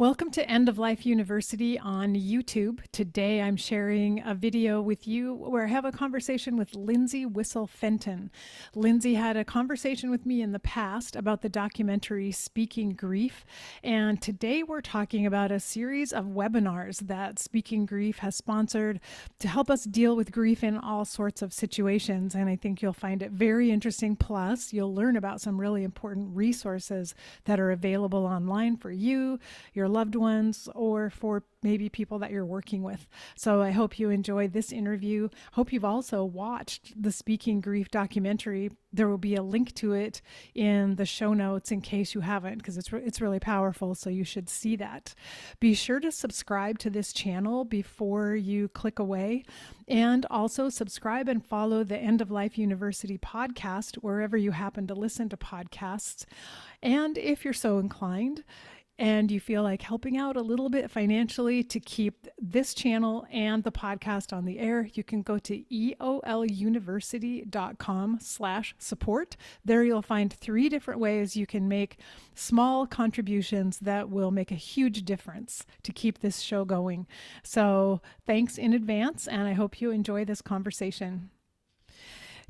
Welcome to End of Life University on YouTube. Today I'm sharing a video with you where I have a conversation with Lindsey Whissel Fenton. Lindsey had a conversation with me in the past about the documentary Speaking Grief, and today we're talking about a series of webinars that Speaking Grief has sponsored to help us deal with grief in all sorts of situations, and I think you'll find it very interesting. Plus, you'll learn about some really important resources that are available online for you, your loved ones, or for maybe people that you're working with. So I hope you enjoy this interview. Hope you've also watched the Speaking Grief documentary. There will be a link to it in the show notes in case you haven't, because it's really powerful, so you should see that. Be sure to subscribe to this channel before you click away, and also subscribe and follow the End of Life University podcast wherever you happen to listen to podcasts. And if you're so inclined, and you feel like helping out a little bit financially to keep this channel and the podcast on the air, you can go to eoluniversity.com/support. There you'll find 3 different ways you can make small contributions that will make a huge difference to keep this show going. So thanks in advance, and I hope you enjoy this conversation.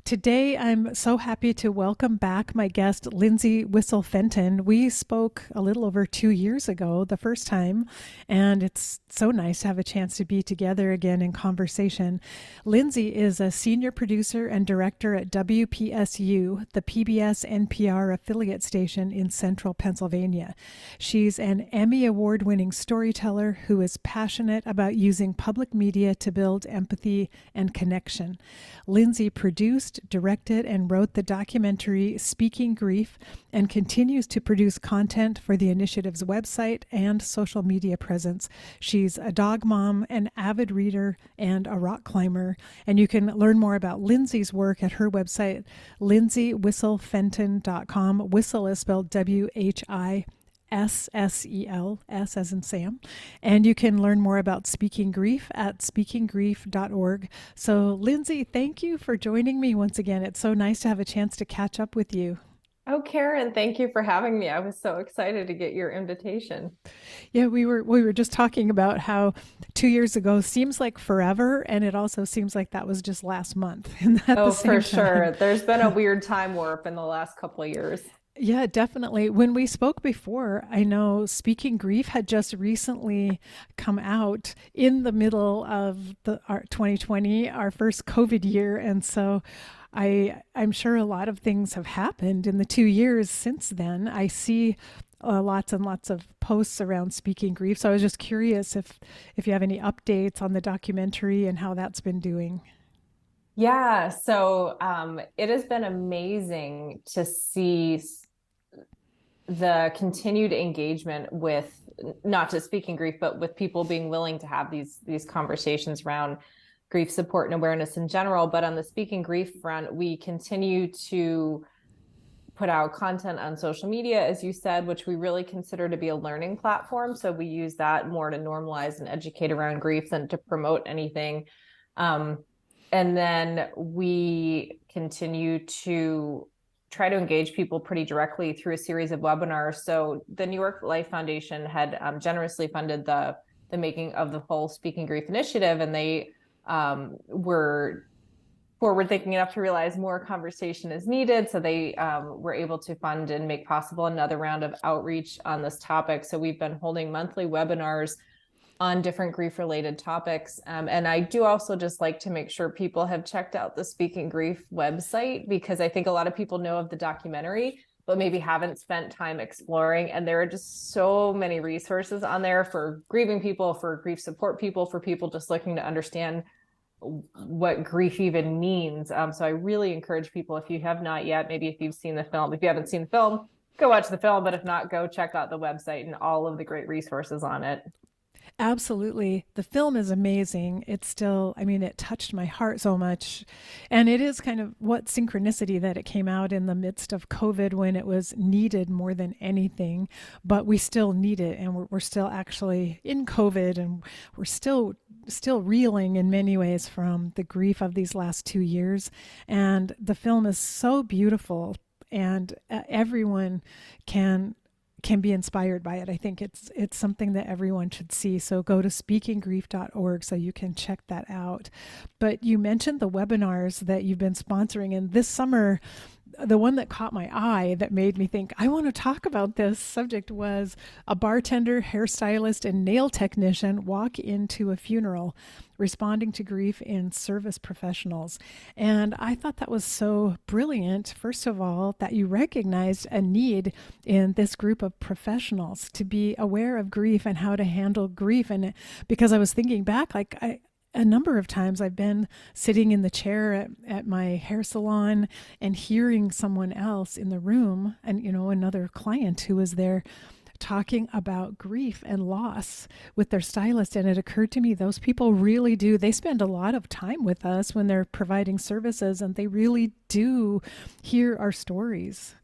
Today, I'm so happy to welcome back my guest, Lindsey Whissel Fenton. We spoke a little over 2 years ago, the first time, and it's so nice to have a chance to be together again in conversation. Lindsey is a senior producer and director at WPSU, the PBS NPR affiliate station in central Pennsylvania. She's an Emmy Award-winning storyteller who is passionate about using public media to build empathy and connection. Lindsey produced, directed, and wrote the documentary Speaking Grief, and continues to produce content for the initiative's website and social media presence. She's a dog mom, an avid reader, and a rock climber. And you can learn more about Lindsey's work at her website, lindseywisselfenton.com. Whistle is spelled WHISSEL, S as in Sam. And you can learn more about Speaking Grief at speakinggrief.org. So, Lindsey, thank you for joining me once again. It's so nice to have a chance to catch up with you. Oh, Karen, thank you for having me. I was so excited to get your invitation. Yeah, we were just talking about how 2 years ago seems like forever, and it also seems like that was just last month. And at the Oh, same for time, sure. There's been a weird time warp in the last couple of years. yeah, definitely. When we spoke before, I know Speaking Grief had just recently come out in the middle of our 2020, our first COVID year. And so I'm sure a lot of things have happened in the 2 years since then. I see lots and lots of posts around Speaking Grief. So I was just curious if you have any updates on the documentary and how that's been doing. Yeah, so it has been amazing to see the continued engagement with not just Speaking Grief, but with people being willing to have these conversations around grief support and awareness in general. But on the Speaking Grief front, we continue to put out content on social media, as you said, which we really consider to be a learning platform. So we use that more to normalize and educate around grief than to promote anything. And then we continue to try to engage people pretty directly through a series of webinars. So the New York Life Foundation had generously funded the making of the whole Speaking Grief initiative, and they were forward thinking enough to realize more conversation is needed. So they were able to fund and make possible another round of outreach on this topic. So we've been holding monthly webinars on different grief-related topics. And I do also just like to make sure people have checked out the Speaking Grief website, because I think a lot of people know of the documentary, but maybe haven't spent time exploring. And there are just so many resources on there for grieving people, for grief support people, for people just looking to understand what grief even means. So I really encourage people, if you have not yet, maybe if you've seen the film, if you haven't seen the film, go watch the film, but if not, go check out the website and all of the great resources on it. Absolutely. The film is amazing. It's still, I mean, it touched my heart so much. And it is kind of what synchronicity that it came out in the midst of COVID when it was needed more than anything. But we still need it. And we're still actually in COVID, and we're still reeling in many ways from the grief of these last 2 years. And the film is so beautiful, and everyone can can be inspired by it. I think it's something that everyone should see. So go to speakinggrief.org so you can check that out. But you mentioned the webinars that you've been sponsoring, and this summer the one that caught my eye that made me think I want to talk about this subject was a bartender, hairstylist, and nail technician walk into a funeral responding to grief in service professionals. And I thought that was so brilliant, first of all, that you recognized a need in this group of professionals to be aware of grief and how to handle grief. And because I was thinking back, like a number of times I've been sitting in the chair at my hair salon and hearing someone else in the room, and another client who was there talking about grief and loss with their stylist. And it occurred to me, those people really do, they spend a lot of time with us when they're providing services, and they really do hear our stories.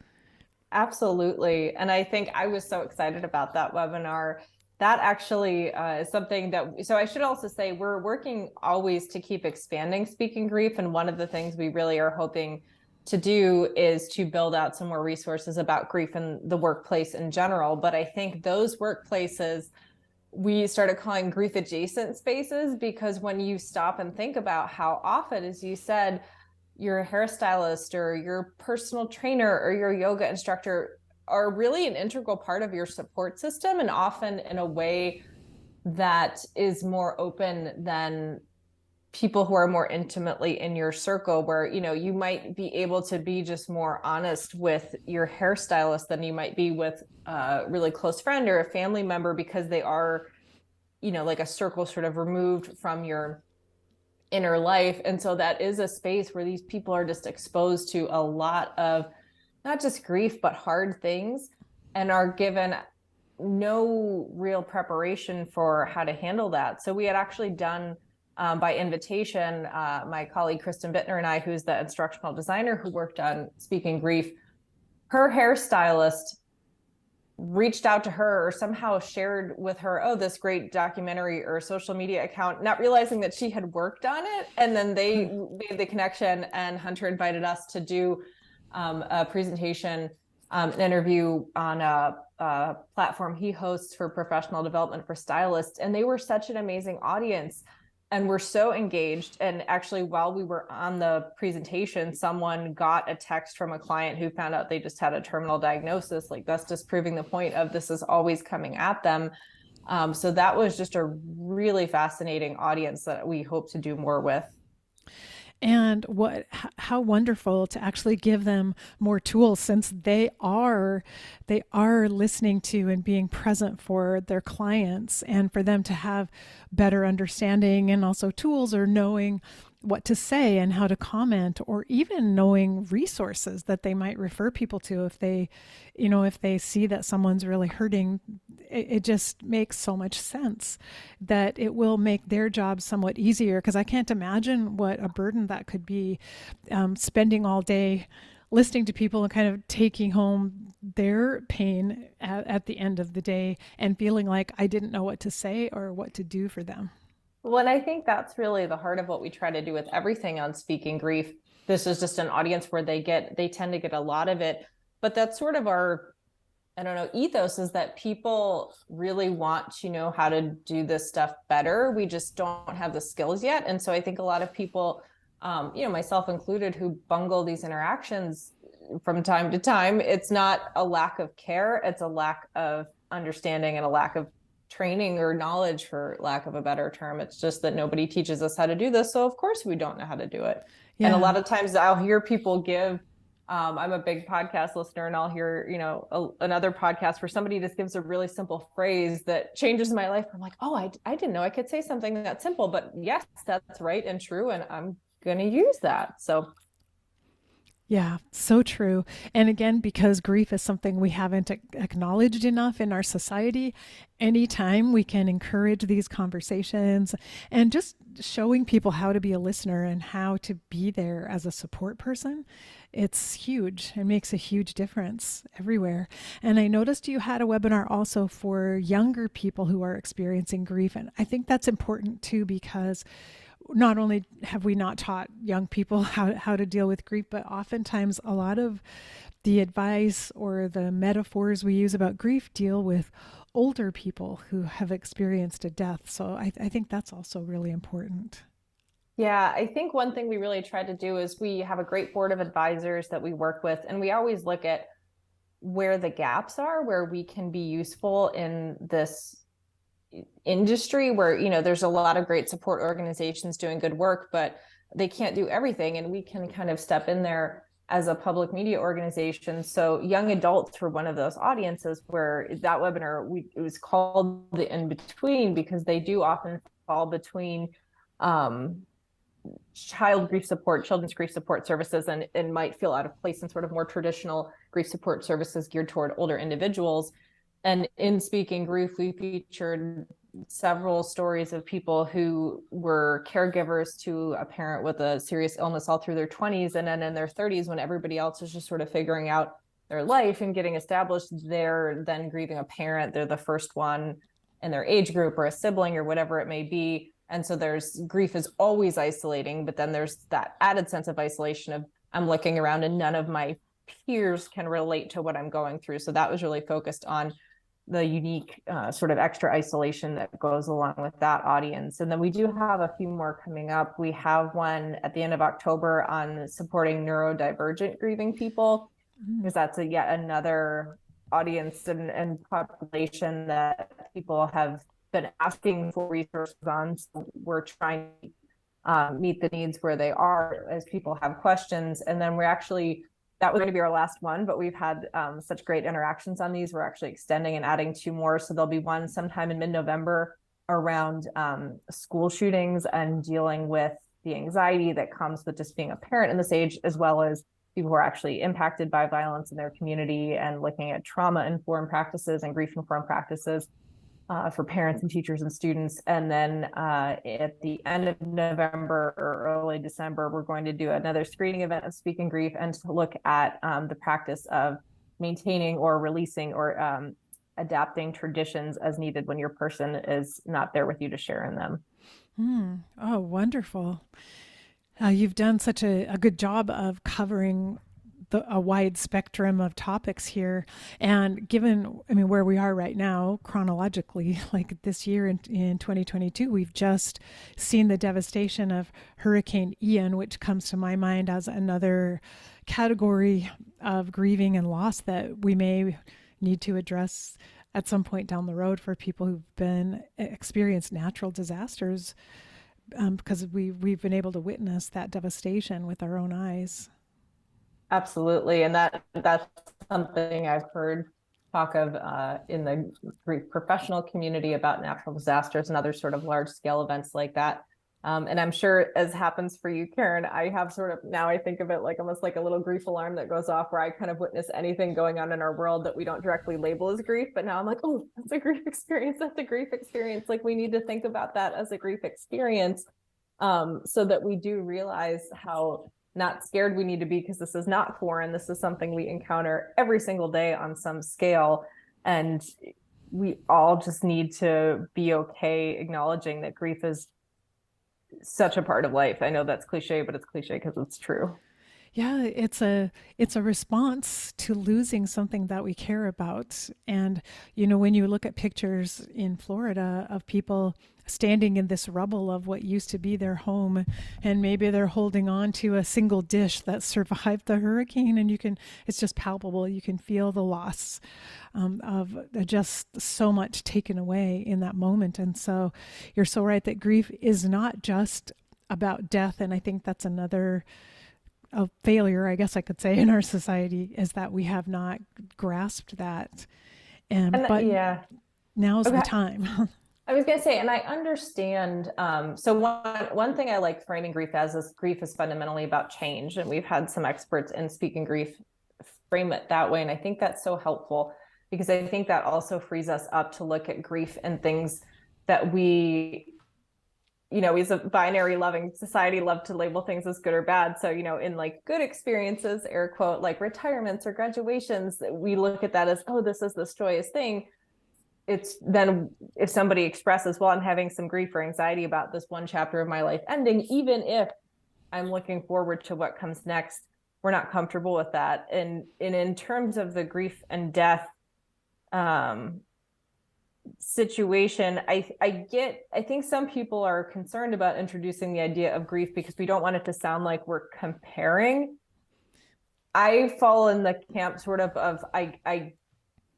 Absolutely. And I think I was so excited about that webinar. That actually is something that, so I should also say, we're working always to keep expanding Speaking Grief. And one of the things we really are hoping to do is to build out some more resources about grief in the workplace in general. But I think those workplaces, we started calling grief adjacent spaces, because when you stop and think about how often, as you said, your hairstylist or your personal trainer or your yoga instructor are really an integral part of your support system, and often in a way that is more open than people who are more intimately in your circle, where you might be able to be just more honest with your hairstylist than you might be with a really close friend or a family member, because they are like a circle sort of removed from your inner life. And so that is a space where these people are just exposed to a lot of not just grief, but hard things, and are given no real preparation for how to handle that. So we had actually done, by invitation, my colleague Kristen Bittner and I, who's the instructional designer who worked on Speaking Grief, her hairstylist reached out to her or somehow shared with her, oh, this great documentary or social media account, not realizing that she had worked on it. And then they made the connection, and Hunter invited us to do a presentation, an interview on a platform he hosts for professional development for stylists. And they were such an amazing audience and were so engaged. And actually, while we were on the presentation, someone got a text from a client who found out they just had a terminal diagnosis. Like, that's just proving the point of this is always coming at them. So that was just a really fascinating audience that we hope to do more with. And how wonderful to actually give them more tools, since they are listening to and being present for their clients, and for them to have better understanding and also tools, or knowing what to say and how to comment, or even knowing resources that they might refer people to if they see that someone's really hurting. It just makes so much sense that it will make their job somewhat easier, because I can't imagine what a burden that could be, spending all day listening to people and kind of taking home their pain at the end of the day, and feeling like I didn't know what to say or what to do for them. Well, and I think that's really the heart of what we try to do with everything on Speaking Grief. This is just an audience where they tend to get a lot of it, but that's sort of our, I don't know, ethos, is that people really want to know how to do this stuff better. We just don't have the skills yet. And so I think a lot of people, myself included, who bungle these interactions from time to time, it's not a lack of care, it's a lack of understanding and a lack of training or knowledge, for lack of a better term. It's just that nobody teaches us how to do this. So of course we don't know how to do it. Yeah. And a lot of times I'll hear people give, I'm a big podcast listener, and I'll hear, another podcast where somebody just gives a really simple phrase that changes my life. I'm like, oh, I didn't know I could say something that simple, but yes, that's right and true. And I'm going to use that. So yeah, so true. And again, because grief is something we haven't acknowledged enough in our society, anytime we can encourage these conversations and just showing people how to be a listener and how to be there as a support person, it's huge. It makes a huge difference everywhere. And I noticed you had a webinar also for younger people who are experiencing grief. And I think that's important too, because not only have we not taught young people how to deal with grief, but oftentimes a lot of the advice or the metaphors we use about grief deal with older people who have experienced a death. So I think that's also really important. Yeah, I think one thing we really try to do is we have a great board of advisors that we work with, and we always look at where the gaps are, where we can be useful in this industry where, there's a lot of great support organizations doing good work, but they can't do everything. And we can kind of step in there as a public media organization. So young adults were one of those audiences where that webinar, it was called the in-between because they do often fall between children's grief support services and might feel out of place in sort of more traditional grief support services geared toward older individuals. And in Speaking Grief, we featured several stories of people who were caregivers to a parent with a serious illness all through their 20s. And then in their 30s, when everybody else is just sort of figuring out their life and getting established, they're then grieving a parent. They're the first one in their age group or a sibling or whatever it may be. And so grief is always isolating, but then there's that added sense of isolation of I'm looking around and none of my peers can relate to what I'm going through. So that was really focused on the unique sort of extra isolation that goes along with that audience. And then we do have a few more coming up. We have one at the end of October on supporting neurodivergent grieving people, because that's yet another audience and population that people have been asking for resources on. So we're trying to meet the needs where they are as people have questions. And then that was going to be our last one, but we've had such great interactions on these. We're actually extending and adding two more. So there'll be one sometime in mid-November around school shootings and dealing with the anxiety that comes with just being a parent in this age, as well as people who are actually impacted by violence in their community, and looking at trauma-informed practices and grief-informed practices for parents and teachers and students. And then at the end of November or early December, we're going to do another screening event of Speaking Grief and to look at the practice of maintaining or releasing or adapting traditions as needed when your person is not there with you to share in them. Oh, wonderful. You've done such a good job of covering a wide spectrum of topics here. And given, I mean, where we are right now, chronologically, like this year in 2022, we've just seen the devastation of Hurricane Ian, which comes to my mind as another category of grieving and loss that we may need to address at some point down the road for people who've been experienced natural disasters, because we've been able to witness that devastation with our own eyes. Absolutely. And that's something I've heard talk of in the grief professional community about natural disasters and other sort of large scale events like that. And I'm sure, as happens for you, Karen, I have sort of, now I think of it like almost like a little grief alarm that goes off where I kind of witness anything going on in our world that we don't directly label as grief. But now I'm like, oh, that's a grief experience. That's a grief experience. Like, we need to think about that as a grief experience, so that we do realize how not scared we need to be, because this is not foreign. This is something we encounter every single day on some scale. And we all just need to be okay acknowledging that grief is such a part of life. I know that's cliche, but it's cliche because it's true. Yeah, it's a response to losing something that we care about. And when you look at pictures in Florida of people standing in this rubble of what used to be their home, and maybe they're holding on to a single dish that survived the hurricane, and it's just palpable. You can feel the loss of just so much taken away in that moment. And so you're so right that grief is not just about death. And I think that's another a failure, I guess I could say, in our society, is that we have not grasped that. But yeah, now's the time. I was going to say, and I understand. So one thing I like framing grief as is grief is fundamentally about change. And we've had some experts in Speaking Grief frame it that way. And I think that's so helpful, because I think that also frees us up to look at grief and things that we, as a binary loving society, love to label things as good or bad. So, in like good experiences, air quote, like retirements or graduations, we look at that as, oh, this is this joyous thing. It's then if somebody expresses, well, I'm having some grief or anxiety about this one chapter of my life ending, even if I'm looking forward to what comes next, we're not comfortable with that. And in terms of the grief and death situation, I think some people are concerned about introducing the idea of grief because we don't want it to sound like we're comparing. I fall in the camp sort of I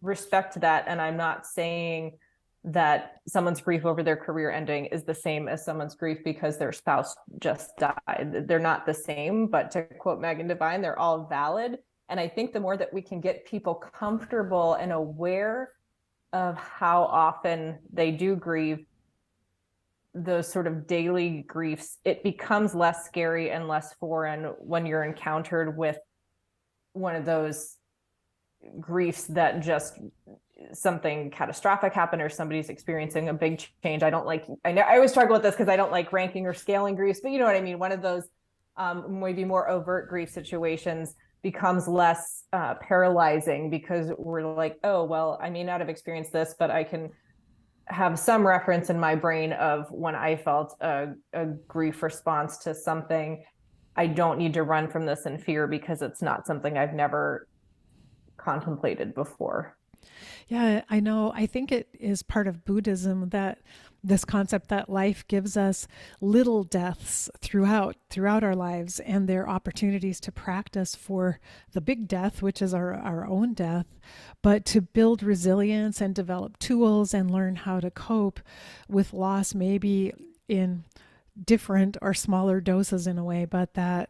respect that, and I'm not saying that someone's grief over their career ending is the same as someone's grief because their spouse just died. They're not the same, but to quote Megan Devine, they're all valid. And I think the more that we can get people comfortable and aware of how often they do grieve, those sort of daily griefs, it becomes less scary and less foreign when you're encountered with one of those griefs that just something catastrophic happened or somebody's experiencing a big change. I always struggle with this because I don't like ranking or scaling griefs, but you know what I mean? One of those maybe more overt grief situations becomes less paralyzing because we're like, oh, well, I may not have experienced this, but I can have some reference in my brain of when I felt a grief response to something. I don't need to run from this in fear because it's not something I've never contemplated before. Yeah, I know. I think it is part of Buddhism that this concept that life gives us little deaths throughout our lives, and they're opportunities to practice for the big death, which is our own death, but to build resilience and develop tools and learn how to cope with loss, maybe in different or smaller doses in a way, but that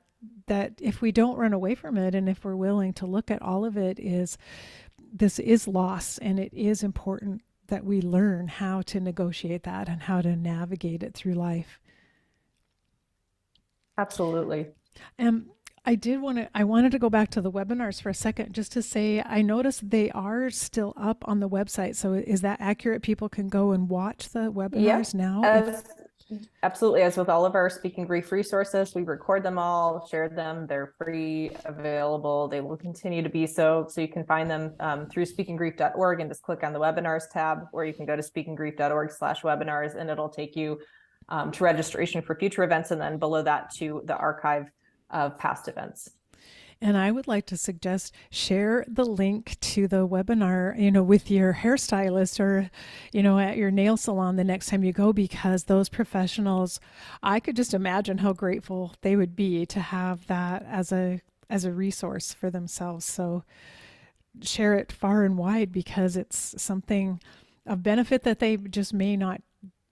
if we don't run away from it and if we're willing to look at all of it, is this is loss, and it is important that we learn how to negotiate that and how to navigate it through life. Absolutely. And I wanted to go back to the webinars for a second just to say I noticed they are still up on the website. So is that accurate? People can go and watch the webinars now? Absolutely. As with all of our Speaking Grief resources, we record them all, share them. They're free, available. They will continue to be so. So you can find them through speakinggrief.org and just click on the webinars tab, or you can go to speakinggrief.org/webinars and it'll take you to registration for future events. And then below that to the archive of past events. And I would like to suggest share the link to the webinar, with your hairstylist or, at your nail salon the next time you go, because those professionals, I could just imagine how grateful they would be to have that as a resource for themselves. So share it far and wide because it's something of benefit that they just may not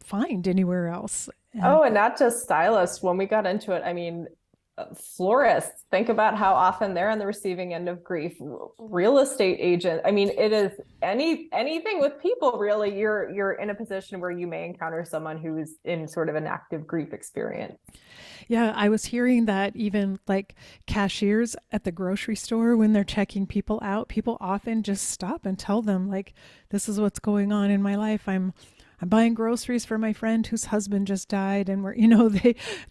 find anywhere else. And not just stylists. When we got into it, I mean, florists, think about how often they're on the receiving end of grief. Real estate agent, I mean, it is anything with people, really. You're in a position where you may encounter someone who's in sort of an active grief experience. Yeah, I was hearing that even like cashiers at the grocery store, when they're checking people out, people often just stop and tell them, like, this is what's going on in my life. I'm buying groceries for my friend whose husband just died, and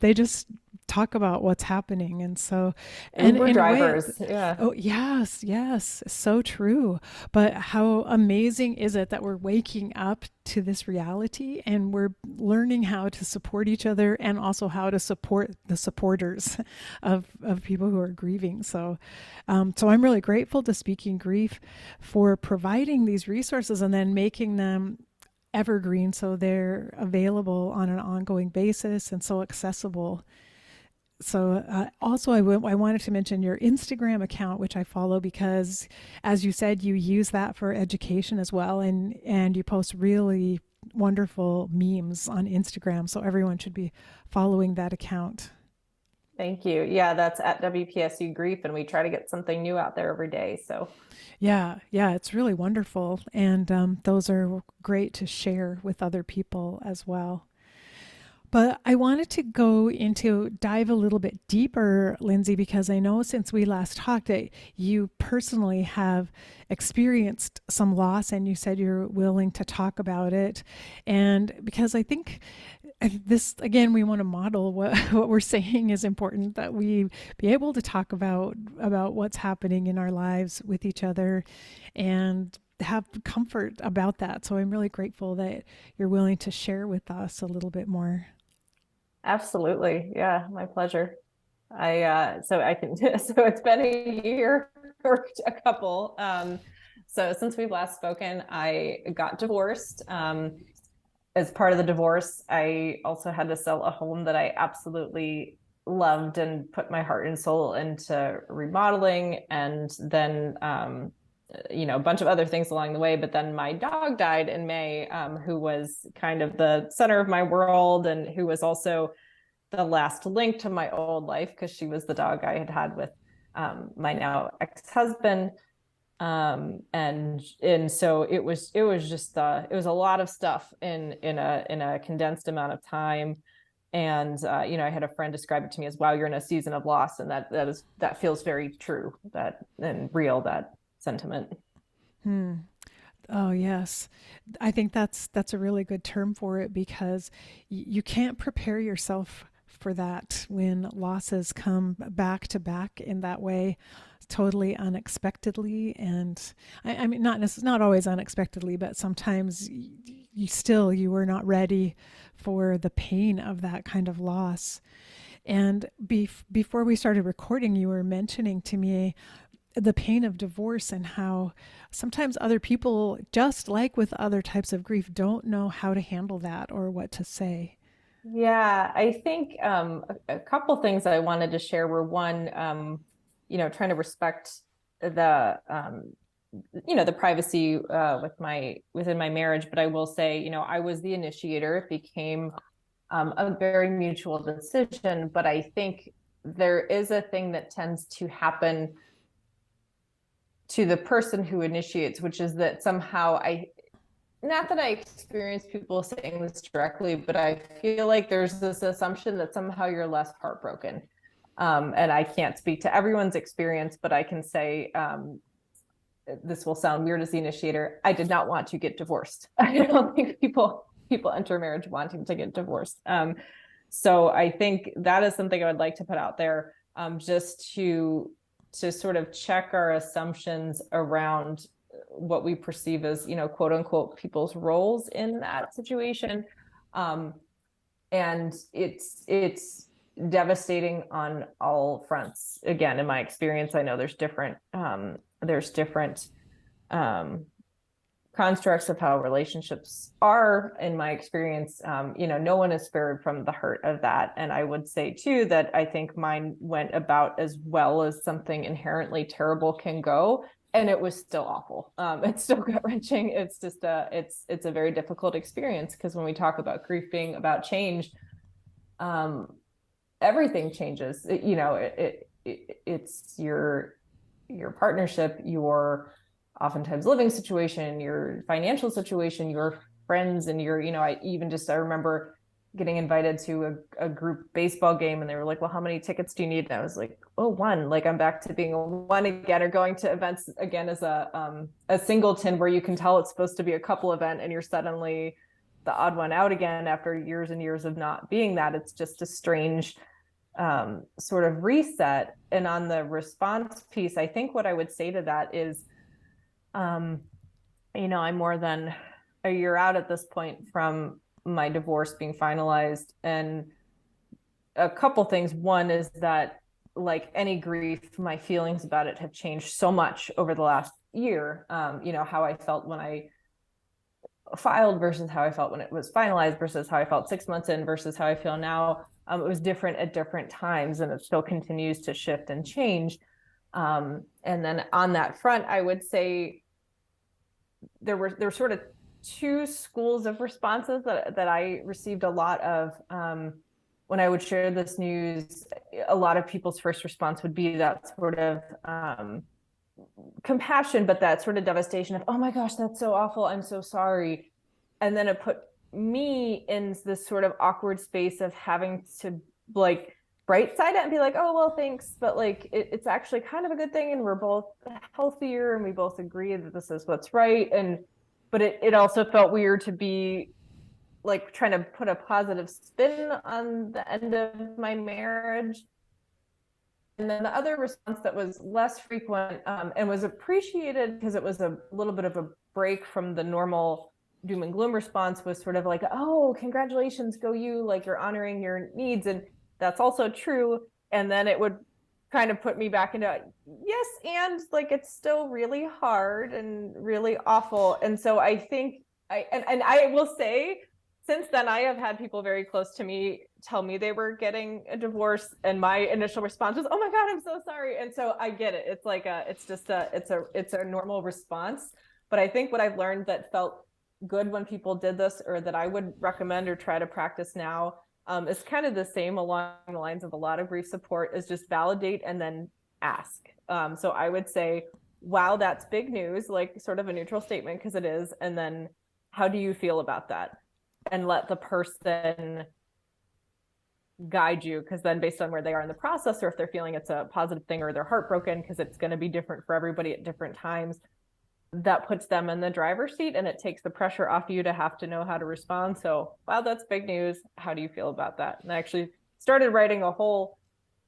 they just talk about what's happening. And so, and Uber drivers, yeah. Oh yes, so true. But how amazing is it that we're waking up to this reality and we're learning how to support each other and also how to support the supporters of people who are grieving. So so I'm really grateful to Speaking Grief for providing these resources and then making them evergreen so they're available on an ongoing basis and so accessible. So also I wanted to mention your Instagram account, which I follow because, as you said, you use that for education as well, and you post really wonderful memes on Instagram. So everyone should be following that account. Thank you. Yeah, that's at WPSU Grief, and we try to get something new out there every day. So yeah, it's really wonderful, and those are great to share with other people as well. But I wanted to dive a little bit deeper, Lindsey, because I know since we last talked that you personally have experienced some loss and you said you're willing to talk about it. And because I think this, again, we want to model what we're saying is important, that we be able to talk about what's happening in our lives with each other and have comfort about that. So I'm really grateful that you're willing to share with us a little bit more. absolutely. Yeah, my pleasure. So I can, so it's been a year or a couple. So since we've last spoken, I got divorced. As part of the divorce, I also had to sell a home that I absolutely loved and put my heart and soul into remodeling. And then, a bunch of other things along the way. But then my dog died in May, who was kind of the center of my world and who was also the last link to my old life because she was the dog I had had with my now ex-husband. And so it was just it was a lot of stuff in a condensed amount of time. And I had a friend describe it to me as, wow, you're in a season of loss. And that feels very true, that and real, that sentiment. Hmm. Oh, yes. I think that's a really good term for it because you can't prepare yourself for that when losses come back to back in that way, totally unexpectedly. And I mean, not always unexpectedly, but sometimes you were not ready for the pain of that kind of loss. And before we started recording, you were mentioning to me the pain of divorce and how sometimes other people, just like with other types of grief, don't know how to handle that or what to say. Yeah, I think a couple things I wanted to share were one, trying to respect the the privacy within my marriage. But I will say, I was the initiator. It became a very mutual decision. But I think there is a thing that tends to happen to the person who initiates, which is that somehow not that I experience people saying this directly, but I feel like there's this assumption that somehow you're less heartbroken. And I can't speak to everyone's experience, but I can say, this will sound weird as the initiator, I did not want to get divorced. I don't think people enter marriage wanting to get divorced. So I think that is something I would like to put out there, just to sort of check our assumptions around what we perceive as, quote unquote, people's roles in that situation. And it's devastating on all fronts. Again, in my experience, I know there's different constructs of how relationships are. In my experience, no one is spared from the hurt of that. And I would say too that I think mine went about as well as something inherently terrible can go, and it was still awful. It's still gut wrenching. It's just it's a very difficult experience, because when we talk about grief being about change, everything changes. It's your partnership, your oftentimes living situation, your financial situation, your friends, and I remember getting invited to a group baseball game, and they were like, well, how many tickets do you need? And I was like, oh, one. Like, I'm back to being a one again, or going to events again as a singleton, where you can tell it's supposed to be a couple event and you're suddenly the odd one out again after years and years of not being that. It's just a strange sort of reset. And on the response piece, I think what I would say to that is, I'm more than a year out at this point from my divorce being finalized. And a couple things. One is that, like any grief, my feelings about it have changed so much over the last year. How I felt when I filed versus how I felt when it was finalized versus how I felt 6 months in versus how I feel now. It was different at different times, and it still continues to shift and change. And then on that front, I would say there were sort of two schools of responses that I received a lot of when I would share this news. A lot of people's first response would be that sort of compassion, but that sort of devastation of, oh my gosh, that's so awful, I'm so sorry. And then it put me in this sort of awkward space of having to, like, bright side it and be like, oh, well, thanks, but like it's actually kind of a good thing, and we're both healthier, and we both agree that this is what's right. But it also felt weird to be like trying to put a positive spin on the end of my marriage. And then the other response that was less frequent, and was appreciated because it was a little bit of a break from the normal doom and gloom response, was sort of like, oh, congratulations, go you, like, you're honoring your needs. And that's also true. And then it would kind of put me back into, yes, and like it's still really hard and really awful. And so I think and I will say, since then I have had people very close to me tell me they were getting a divorce, and my initial response was, oh my God, I'm so sorry. And so I get it. It's like it's a normal response. But I think what I've learned that felt good when people did this, or that I would recommend or try to practice now, is kind of the same along the lines of a lot of grief support, is just validate and then ask. So I would say, wow, that's big news, like sort of a neutral statement, because it is. And then how do you feel about that? And let the person guide you, because then based on where they are in the process, or if they're feeling it's a positive thing, or they're heartbroken, because it's going to be different for everybody at different times, that puts them in the driver's seat, and it takes the pressure off you to have to know how to respond. So, wow, that's big news. How do you feel about that? And I actually started writing a whole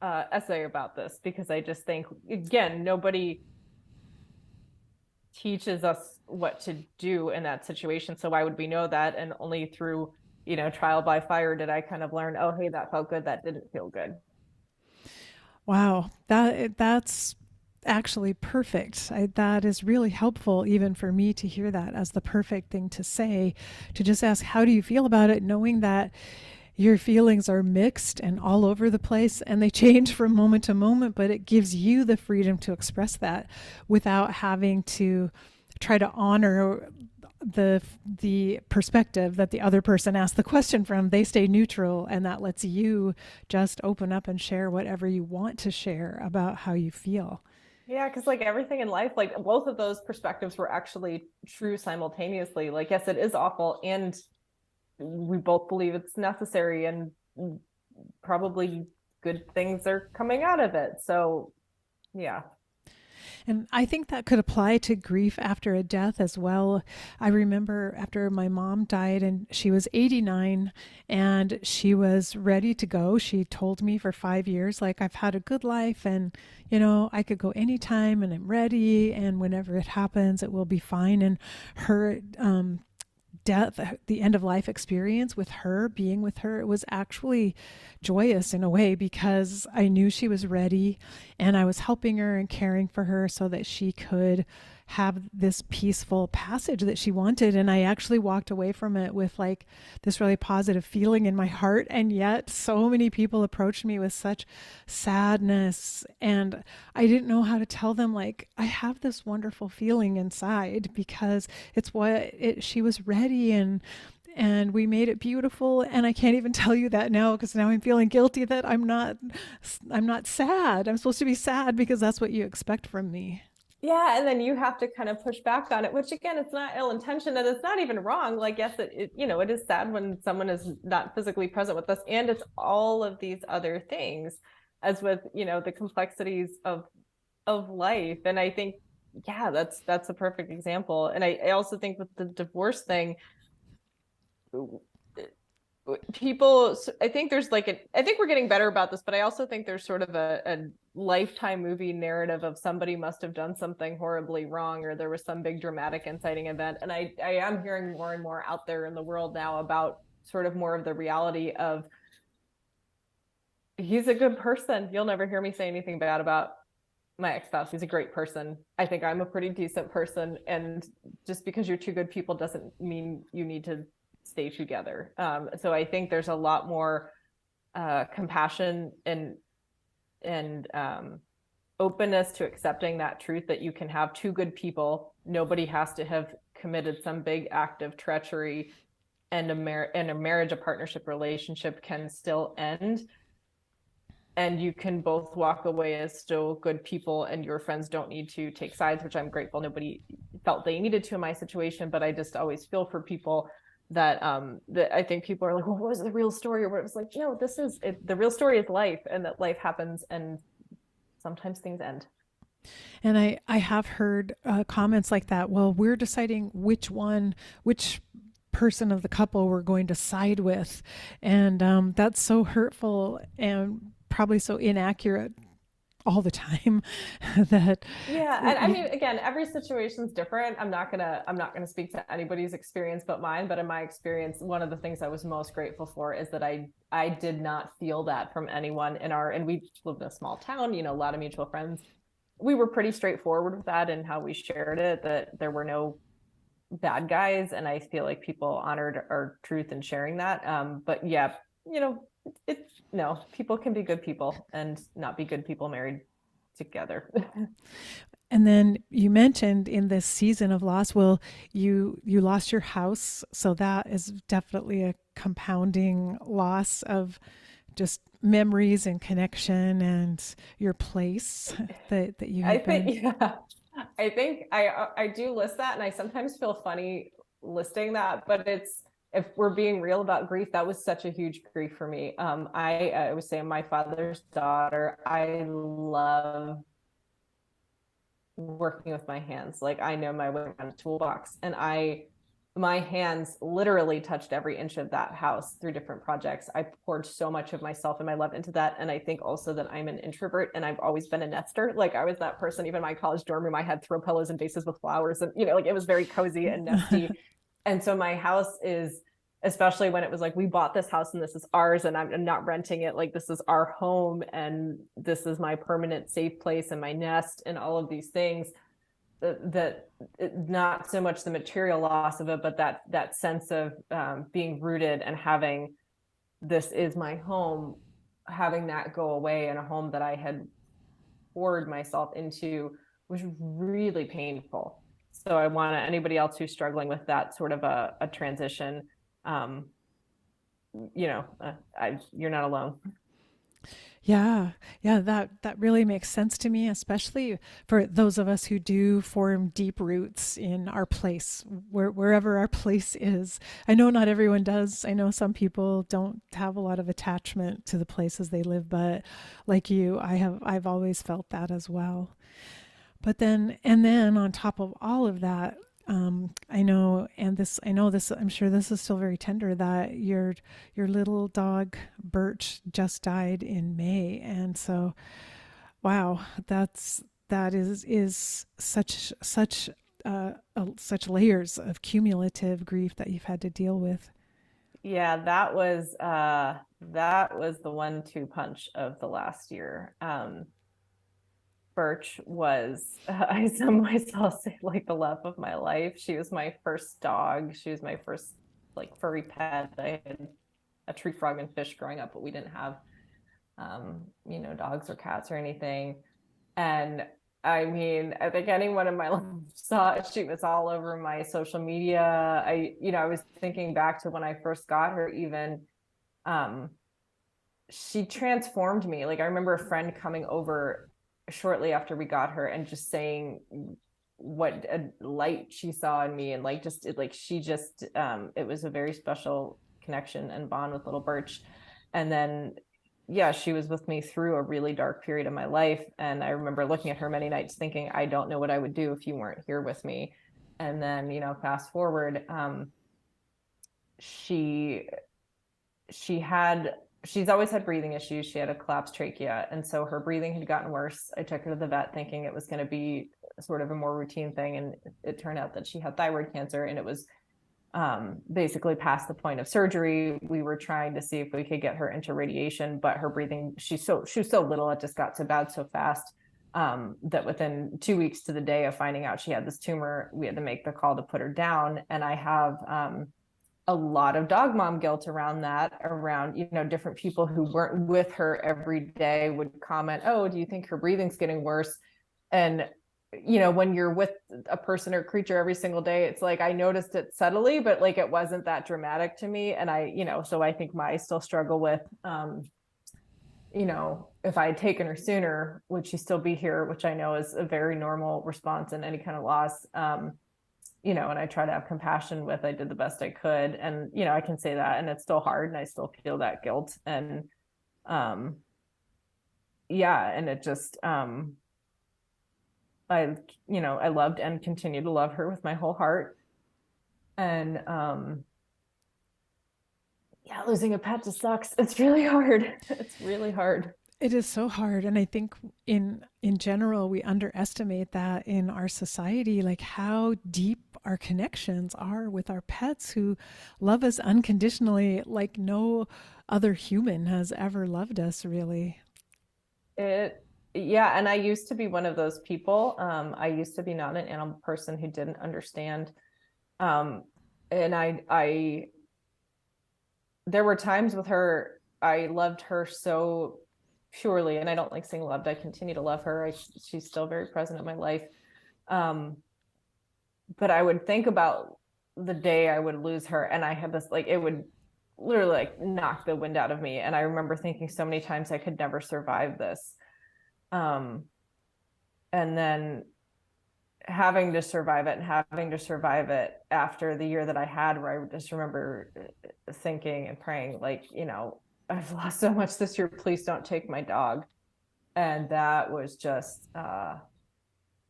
essay about this, because I just think, again, nobody teaches us what to do in that situation. So why would we know that? And only through, trial by fire did I kind of learn, oh, hey, that felt good. That didn't feel good. Wow, that's actually perfect. That is really helpful, even for me to hear that as the perfect thing to say, to just ask, how do you feel about it, knowing that your feelings are mixed and all over the place, and they change from moment to moment, but it gives you the freedom to express that without having to try to honor the perspective that the other person asked the question from. They stay neutral, and that lets you just open up and share whatever you want to share about how you feel. Yeah, because like everything in life, like both of those perspectives were actually true simultaneously. Like, yes, it is awful, and we both believe it's necessary, and probably good things are coming out of it. So, yeah. And I think that could apply to grief after a death as well. I remember after my mom died, and she was 89 and she was ready to go. She told me for 5 years, like, I've had a good life, and, I could go anytime, and I'm ready. And whenever it happens, it will be fine. And her, death, the end of life experience with her, being with her, it was actually joyous in a way, because I knew she was ready, and I was helping her and caring for her so that she could have this peaceful passage that she wanted. And I actually walked away from it with like this really positive feeling in my heart. And yet so many people approached me with such sadness, and I didn't know how to tell them, like, I have this wonderful feeling inside, because she was ready, and we made it beautiful. And I can't even tell you that now, because now I'm feeling guilty that I'm not sad. I'm supposed to be sad because that's what you expect from me. Yeah, and then you have to kind of push back on it, which again, it's not ill-intentioned, and it's not even wrong. Like, yes, it is sad when someone is not physically present with us, and it's all of these other things, as with, the complexities of life. And I think, yeah, that's a perfect example. And I also think with the divorce thing, people, I think there's like I think we're getting better about this, but I also think there's sort of a Lifetime movie narrative of somebody must have done something horribly wrong, or there was some big dramatic inciting event. And I am hearing more and more out there in the world now about sort of more of the reality of, he's a good person. You'll never hear me say anything bad about my ex-spouse. He's a great person. I think I'm a pretty decent person. And just because you're two good people doesn't mean you need to stay together. So I think there's a lot more compassion and openness to accepting that truth, that you can have two good people. Nobody has to have committed some big act of treachery, and a marriage, a partnership relationship can still end. And you can both walk away as still good people, and your friends don't need to take sides, which I'm grateful nobody felt they needed to in my situation. But I just always feel for people that I think people are like, well, what was the real story? Or what? It was like, no, this is it. The real story is life, and that life happens, and sometimes things end. And I have heard comments like that. Well, we're deciding which person of the couple we're going to side with. And that's so hurtful and probably so inaccurate all the time. that Yeah, and I mean, again, every situation's different. I'm not gonna speak to anybody's experience but mine. But in my experience, one of the things I was most grateful for is that I did not feel that from anyone in our, and we lived in a small town, a lot of mutual friends. We were pretty straightforward with that and how we shared it, that there were no bad guys, and I feel like people honored our truth in sharing that. But yeah, it's no, people can be good people and not be good people married together. And then you mentioned in this season of loss, well, you lost your house, so that is definitely a compounding loss of just memories and connection and your place that you I had think, been. yeah, I think I do list that, and I sometimes feel funny listing that, but it's, if we're being real about grief, that was such a huge grief for me. I was saying my father's daughter. I love working with my hands. Like, I know my way around a toolbox, and my hands literally touched every inch of that house through different projects. I poured so much of myself and my love into that. And I think also that I'm an introvert, and I've always been a nester. Like, I was that person, even in my college dorm room, I had throw pillows and vases with flowers, and like, it was very cozy and nesty. And so my house is, especially when it was like, we bought this house and this is ours and I'm not renting it, like, this is our home and this is my permanent safe place and my nest and all of these things, that not so much the material loss of it, but that sense of being rooted and having, this is my home, having that go away in a home that I had poured myself into, was really painful. So I want anybody else who's struggling with that sort of a transition, um, you're not alone. Yeah, yeah, that really makes sense to me, especially for those of us who do form deep roots in our place, wherever our place is. I know not everyone does. I know some people don't have a lot of attachment to the places they live, but like you, I've always felt that as well. But then, and then on top of all of that, I know this, I'm sure this is still very tender, that your little dog Birch just died in May. And so, wow, that is such layers of cumulative grief that you've had to deal with. Yeah, that was the 1-2 punch of the last year. Birch was, I some myself say, like, the love of my life. She was my first dog. She was my first, like, furry pet. I had a tree frog and fish growing up, but we didn't have dogs or cats or anything. And I mean, I think anyone in my life saw it. She was all over my social media. I was thinking back to when I first got her, even, um, she transformed me. Like, I remember a friend coming over shortly after we got her and just saying what a light she saw in me, and like, just like, she just, it was a very special connection and bond with little Birch. And then, yeah, she was with me through a really dark period of my life, and I remember looking at her many nights thinking, I don't know what I would do if you weren't here with me. And then, fast forward, she she had she's always had breathing issues. She had a collapsed trachea, and so her breathing had gotten worse. I took her to the vet thinking it was going to be sort of a more routine thing, and it turned out that she had thyroid cancer, and it was, basically past the point of surgery. We were trying to see if we could get her into radiation, but her breathing, she was so little, it just got so bad so fast, that within 2 weeks to the day of finding out she had this tumor, we had to make the call to put her down. And I have, a lot of dog mom guilt around that, around, different people who weren't with her every day would comment, oh, do you think her breathing's getting worse? And, when you're with a person or creature every single day, it's like, I noticed it subtly, but like, it wasn't that dramatic to me. And so I think I still struggle with, if I had taken her sooner, would she still be here? Which I know is a very normal response in any kind of loss. And I try to have compassion with, I did the best I could. And, I can say that, and it's still hard, and I still feel that guilt. And, yeah, and it just, I loved and continue to love her with my whole heart. And, yeah, losing a pet just sucks. It's really hard. It's really hard. It is so hard, and I think in general we underestimate that in our society, like how deep our connections are with our pets who love us unconditionally, like no other human has ever loved us, really. It, yeah, and I used to be one of those people. I used to be not an animal person who didn't understand. Um, and there were times with her, I loved her so purely, and I don't like saying loved. I continue to love her. She's still very present in my life. Um, but I would think about the day I would lose her, and I had this like it would literally like knock the wind out of me. And I remember thinking so many times I could never survive this. Um, and then having to survive it and having to survive it after the year that I had, where I just remember thinking and praying, like, I've lost so much this year. Please don't take my dog. And that was just, I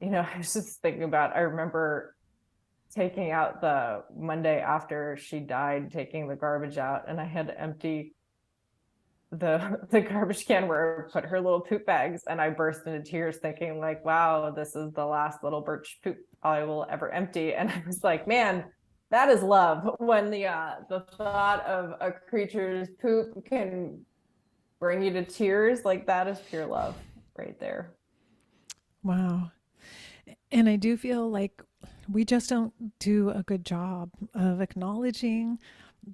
was just thinking about, I remember taking out the Monday after she died, taking the garbage out, and I had to empty the garbage can where I put her little poop bags, and I burst into tears thinking like, wow, this is the last little birch poop I will ever empty. And I was like, man, that is love, when the thought of a creature's poop can bring you to tears. Like, that is pure love right there. Wow. And I do feel like we just don't do a good job of acknowledging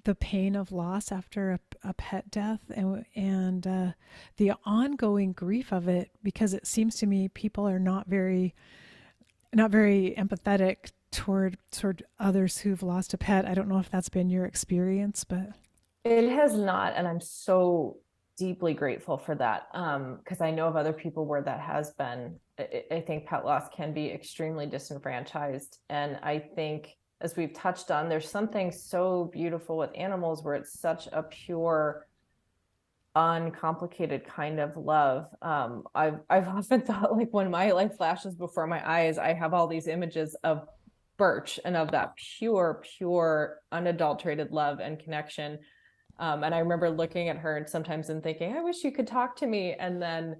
the pain of loss after a pet death, and the ongoing grief of it, because it seems to me people are not very empathetic toward others who've lost a pet. I don't know if that's been your experience, but It has not, and I'm so deeply grateful for that. Because I know of other people where that has been. I think pet loss can be extremely disenfranchised, and I think, as we've touched on, there's something so beautiful with animals where it's such a pure, uncomplicated kind of love. I've often thought, like, when my life flashes before my eyes, I have all these images of Birch and of that pure, unadulterated love and connection. And I remember looking at her and sometimes and thinking, I wish you could talk to me. And then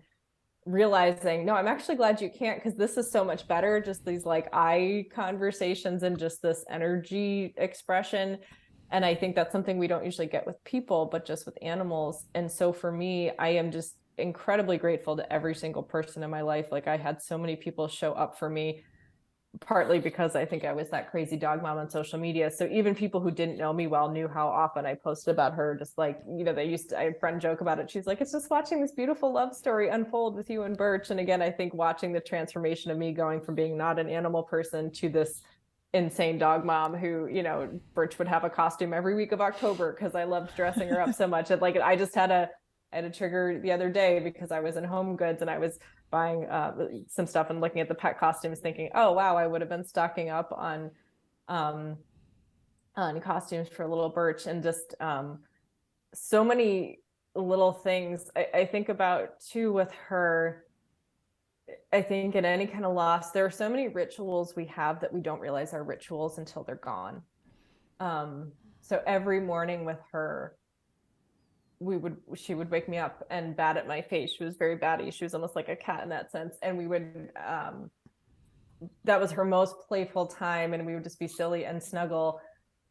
realizing, no, I'm actually glad you can't, because this is so much better. Just these like eye conversations and just this energy expression. And I think that's something we don't usually get with people, but just with animals. And so for me, I am just incredibly grateful to every single person in my life. Like, I had so many people show up for me, partly because I think I was that crazy dog mom on social media. So even people who didn't know me well knew how often I posted about her. Just like, I had a friend joke about it. She's like, it's just watching this beautiful love story unfold with you and Birch. And again, I think watching the transformation of me going from being not an animal person to this insane dog mom who, Birch would have a costume every week of October because I loved dressing her up so much. And like, I had a trigger the other day because I was in Home Goods and I was buying some stuff and looking at the pet costumes thinking, oh wow, I would have been stocking up um, on costumes for little Birch. And just so many little things I think about too with her. I think in any kind of loss, there are so many rituals we have that we don't realize are rituals until they're gone. So every morning with her, she would wake me up and bat at my face. She was very batty. She was almost like a cat in that sense. And we would, that was her most playful time. And we would just be silly and snuggle.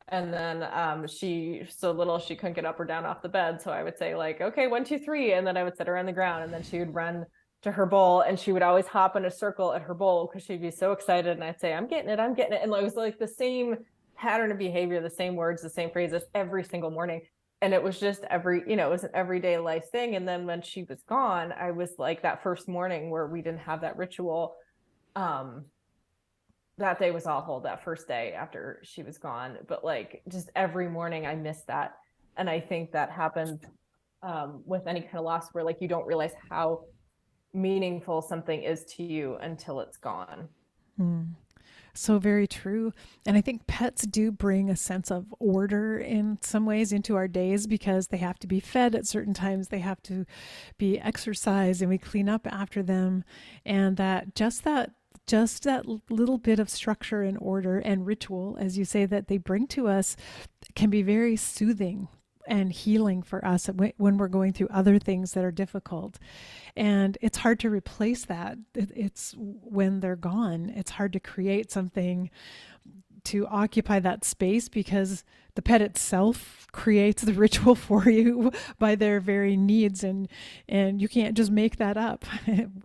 And then so little, she couldn't get up or down off the bed. So I would say like, okay, 1, 2, 3. And then I would set her on the ground, and then she would run to her bowl, and she would always hop in a circle at her bowl because she'd be so excited. And I'd say, I'm getting it. And it was like the same pattern of behavior, the same words, the same phrases every single morning. And it was just it was an everyday life thing. And then when she was gone, I was like, that first morning where we didn't have that ritual, that day was awful, that first day after she was gone. But like, just every morning I missed that. And I think that happens with any kind of loss, where like you don't realize how meaningful something is to you until it's gone. so very true. And I think pets do bring a sense of order in some ways into our days, because they have to be fed at certain times, they have to be exercised, and we clean up after them. And that little bit of structure and order and ritual, as you say, that they bring to us can be very soothing. and healing for us when we're going through other things that are difficult. And it's hard to replace that. It's when they're gone, it's hard to create something to occupy that space, because the pet itself creates the ritual for you by their very needs, and you can't just make that up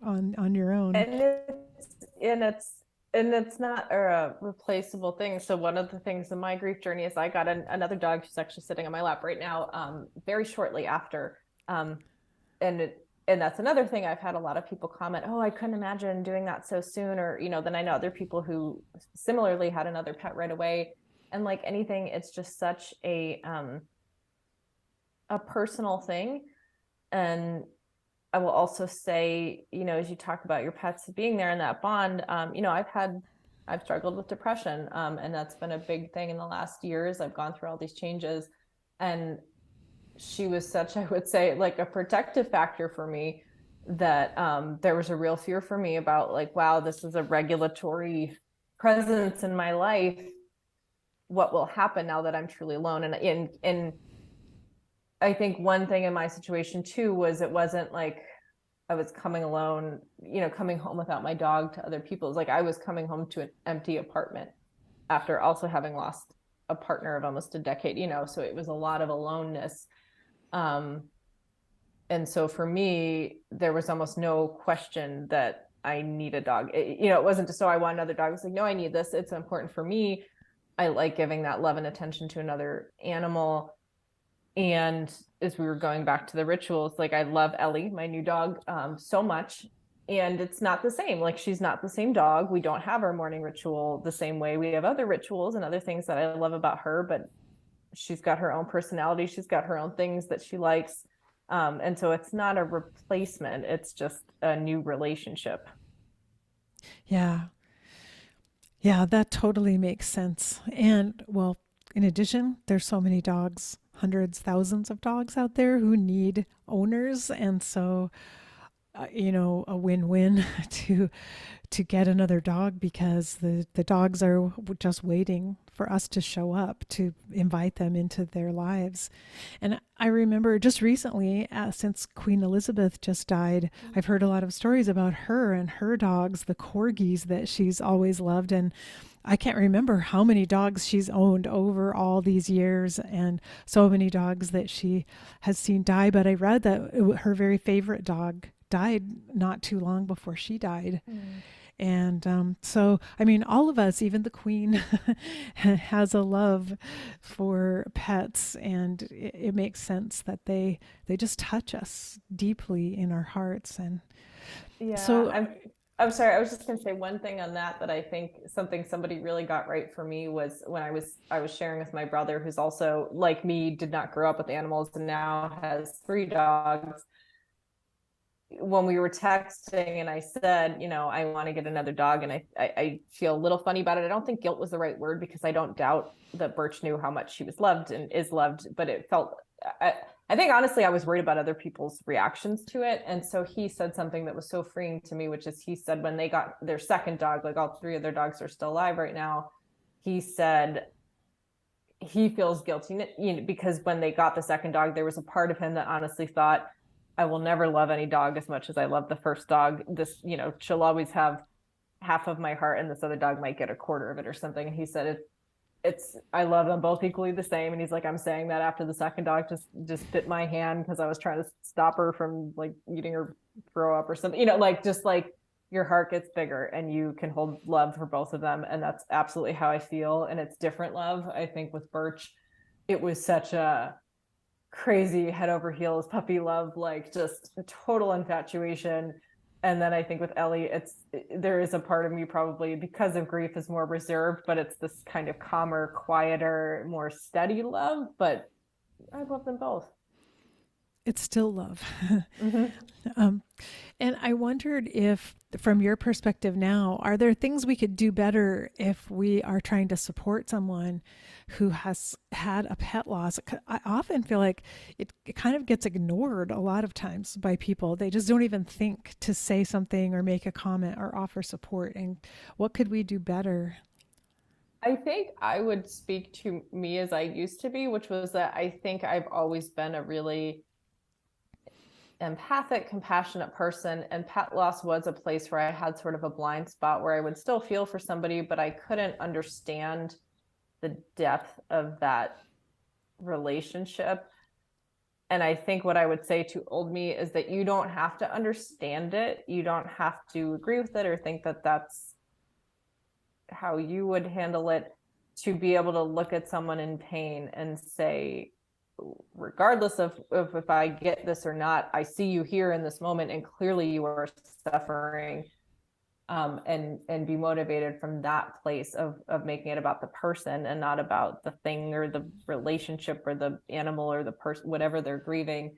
on your own. And it's not a replaceable thing. So one of the things in my grief journey is I got another dog who's actually sitting on my lap right now, very shortly after. And that's another thing. I've had a lot of people comment, oh, I couldn't imagine doing that so soon. Or, then I know other people who similarly had another pet right away. And like anything, it's just such a personal thing. And I will also say, as you talk about your pets being there in that bond, I've struggled with depression. And that's been a big thing in the last years. I've gone through all these changes, and she was such, I would say, like a protective factor for me, that there was a real fear for me about like, wow, this is a regulatory presence in my life. What will happen now that I'm truly alone? And I think one thing in my situation too was, it wasn't like I was coming alone, coming home without my dog to other people. It's like I was coming home to an empty apartment after also having lost a partner of almost a decade, so it was a lot of aloneness. And so for me, there was almost no question that I need a dog. It wasn't just, so I want another dog. I was like, no, I need this. It's important for me. I like giving that love and attention to another animal. And as we were going back to the rituals, like I love Ellie, my new dog, so much. And it's not the same. Like she's not the same dog. We don't have our morning ritual the same way. We have other rituals and other things that I love about her, but she's got her own personality. She's got her own things that she likes. And so it's not a replacement. It's just a new relationship. Yeah. Yeah, that totally makes sense. And well, in addition, there's so many dogs, hundreds, thousands of dogs out there who need owners. And so, a win-win to get another dog, because the dogs are just waiting for us to show up, to invite them into their lives. And I remember just recently, since Queen Elizabeth just died, I've heard a lot of stories about her and her dogs, the corgis that she's always loved. And I can't remember how many dogs she's owned over all these years, and so many dogs that she has seen die. But I read that her very favorite dog died not too long before she died. Mm. And so, I mean, all of us, even the Queen, has a love for pets, and it makes sense that they just touch us deeply in our hearts. And yeah, so I'm sorry. I was just going to say one thing on that I think somebody really got right for me was when I was sharing with my brother, who's also like me, did not grow up with animals and now has 3 dogs. When we were texting and I said, I want to get another dog, and I feel a little funny about it. I don't think guilt was the right word, because I don't doubt that Birch knew how much she was loved and is loved, but it felt, I think honestly, I was worried about other people's reactions to it. And so he said something that was so freeing to me, which is, he said when they got their second dog, like all 3 of their dogs are still alive right now, he said he feels guilty, because when they got the second dog, there was a part of him that honestly thought, I will never love any dog as much as I love the first dog. This, she'll always have half of my heart, and this other dog might get a quarter of it or something. And he said, it's, I love them both equally the same. And he's like, I'm saying that after the second dog just bit my hand, because I was trying to stop her from like eating her throw up or something, just like your heart gets bigger and you can hold love for both of them. And that's absolutely how I feel. And it's different love. I think with Birch, it was such a crazy head over heels puppy love, like just total infatuation. And then I think with Ellie, there is a part of me probably because of grief is more reserved, but it's this kind of calmer, quieter, more steady love. But I love them both. It's still love. Mm-hmm. And I wondered if, from your perspective now, are there things we could do better if we are trying to support someone who has had a pet loss? I often feel like it kind of gets ignored a lot of times by people. They just don't even think to say something or make a comment or offer support. And what could we do better? I think I would speak to me as I used to be, which was that I think I've always been a really empathic, compassionate person. And pet loss was a place where I had sort of a blind spot where I would still feel for somebody, but I couldn't understand the depth of that relationship. And I think what I would say to old me is that you don't have to understand it. You don't have to agree with it or think that that's how you would handle it, to be able to look at someone in pain and say, regardless of if I get this or not, I see you here in this moment, and clearly you are suffering. And be motivated from that place of making it about the person and not about the thing or the relationship or the animal or the person, whatever they're grieving.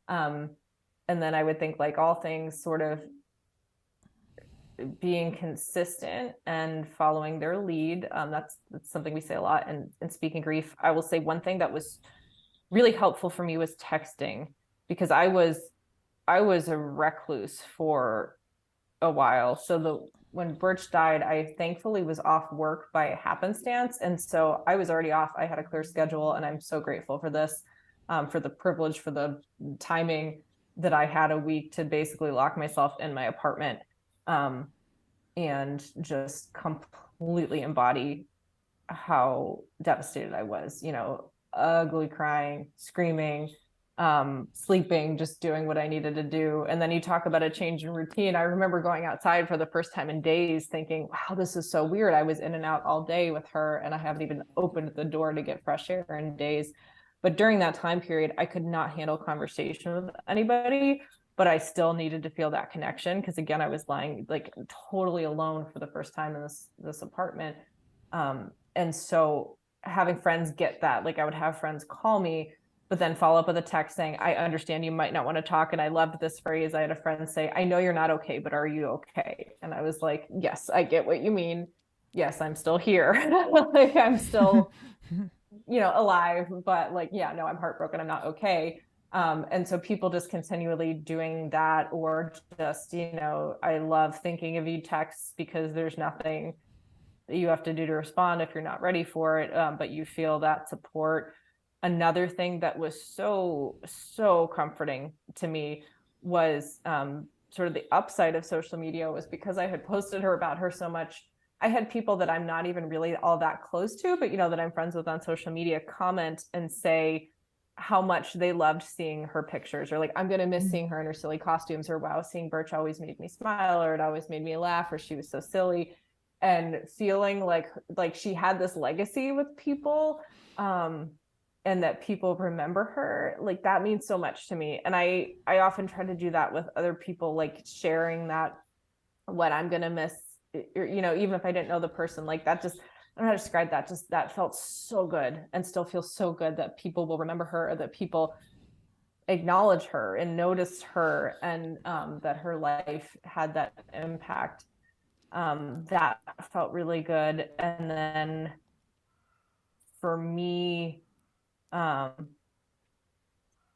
And then I would think, like all things, sort of being consistent and following their lead. That's something we say a lot in Speaking Grief. I will say one thing that was really helpful for me was texting, because I was a recluse for a while. So when Birch died, I thankfully was off work by happenstance. And so I was already off. I had a clear schedule, and I'm so grateful for this, for the privilege, for the timing that I had a week to basically lock myself in my apartment, and just completely embody how devastated I was, ugly crying, screaming, sleeping, just doing what I needed to do. And then you talk about a change in routine. I remember going outside for the first time in days thinking, wow, this is so weird. I was in and out all day with her, and I haven't even opened the door to get fresh air in days. But during that time period, I could not handle conversation with anybody, but I still needed to feel that connection, because again, I was lying like totally alone for the first time in this apartment. And so having friends get that, like I would have friends call me, but then follow up with a text saying, I understand you might not want to talk. And I loved this phrase. I had a friend say, I know you're not okay, but are you okay? And I was like, yes, I get what you mean. Yes, I'm still here. Like I'm still, alive, but like, yeah, no, I'm heartbroken. I'm not okay. And so people just continually doing that, or just, I love thinking of you texts, because there's nothing that you have to do to respond if you're not ready for it. But you feel that support. Another thing that was so, so comforting to me was sort of the upside of social media, was because I had posted about her so much. I had people that I'm not even really all that close to, but that I'm friends with on social media, comment and say how much they loved seeing her pictures, or like, I'm going to miss seeing her in her silly costumes, or wow, seeing Birch always made me smile, or it always made me laugh, or she was so silly. And feeling like she had this legacy with people, and that people remember her, like that means so much to me. And I often try to do that with other people, like sharing that, what I'm going to miss, even if I didn't know the person, like that, just, I don't know how to describe that. Just that felt so good, and still feels so good, that people will remember her, or that people acknowledge her and notice her, and that her life had that impact. That felt really good. And then for me,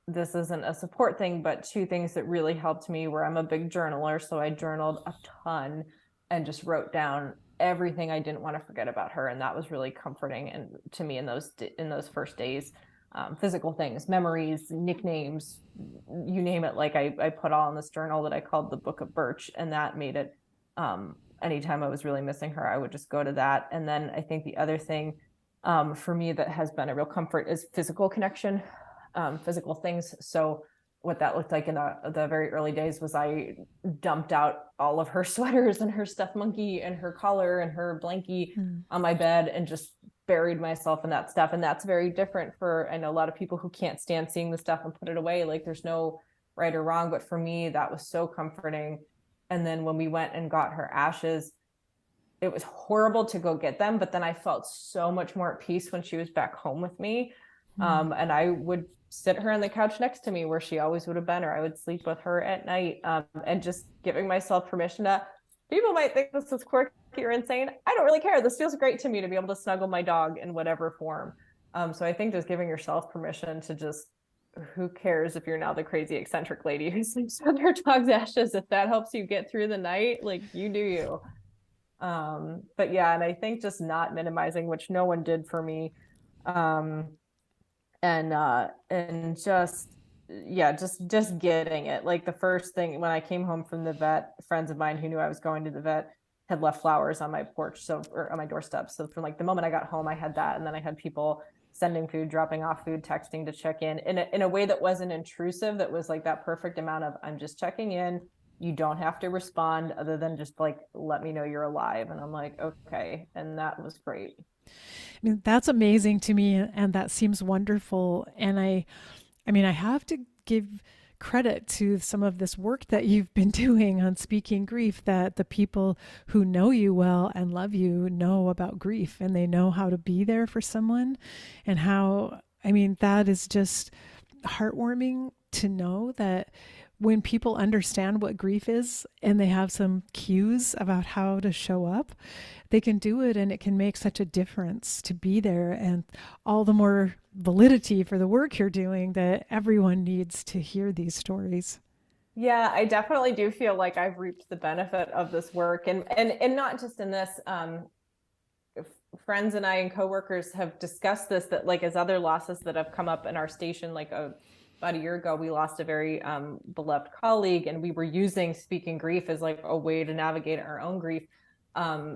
this isn't a support thing, but two things that really helped me were, I'm a big journaler, so I journaled a ton and just wrote down everything I didn't want to forget about her, and that was really comforting and to me in those first days. Physical things, memories, nicknames, you name it. Like I put all in this journal that I called the Book of Birch, and that made it, anytime I was really missing her, I would just go to that. And then I think the other thing, for me, that has been a real comfort is physical connection, physical things. So what that looked like in the very early days was I dumped out all of her sweaters and her stuffed monkey and her collar and her blankie on my bed, and just buried myself in that stuff. And that's very different for, I know a lot of people who can't stand seeing the stuff and put it away. Like there's no right or wrong, but for me, that was so comforting. And then when we went and got her ashes, it was horrible to go get them, but then I felt so much more at peace when she was back home with me. And I would sit her on the couch next to me where she always would have been, or I would sleep with her at night, and just giving myself permission to, people might think this is quirky or insane. I don't really care. This feels great to me to be able to snuggle my dog in whatever form. So I think just giving yourself permission to just, who cares if you're now the crazy eccentric lady who sleeps with her dog's ashes, if that helps you get through the night, like you do you. But yeah, and I think just not minimizing, which no one did for me. Um, and just yeah, just getting it. Like the first thing when I came home from the vet, friends of mine who knew I was going to the vet had left flowers on my porch, so or on my doorstep. So from like the moment I got home, I had that, and then I had people sending food, dropping off food, texting to check in a way that wasn't intrusive, that was like that perfect amount of I'm just checking in. You don't have to respond other than just like let me know you're alive. And I'm like, okay. And that was great. I mean, that's amazing to me, and that seems wonderful. And I mean, I have to give credit to some of this work that you've been doing on speaking grief, that the people who know you well and love you know about grief and they know how to be there for someone. And how, I mean, that is just heartwarming to know that when people understand what grief is and they have some cues about how to show up, they can do it, and it can make such a difference to be there, and all the more validity for the work you're doing that everyone needs to hear these stories. Yeah, I definitely do feel like I've reaped the benefit of this work, and not just in this. Friends and I and coworkers have discussed this, that like as other losses that have come up in our station, like about a year ago, we lost a very beloved colleague, and we were using speaking grief as like a way to navigate our own grief.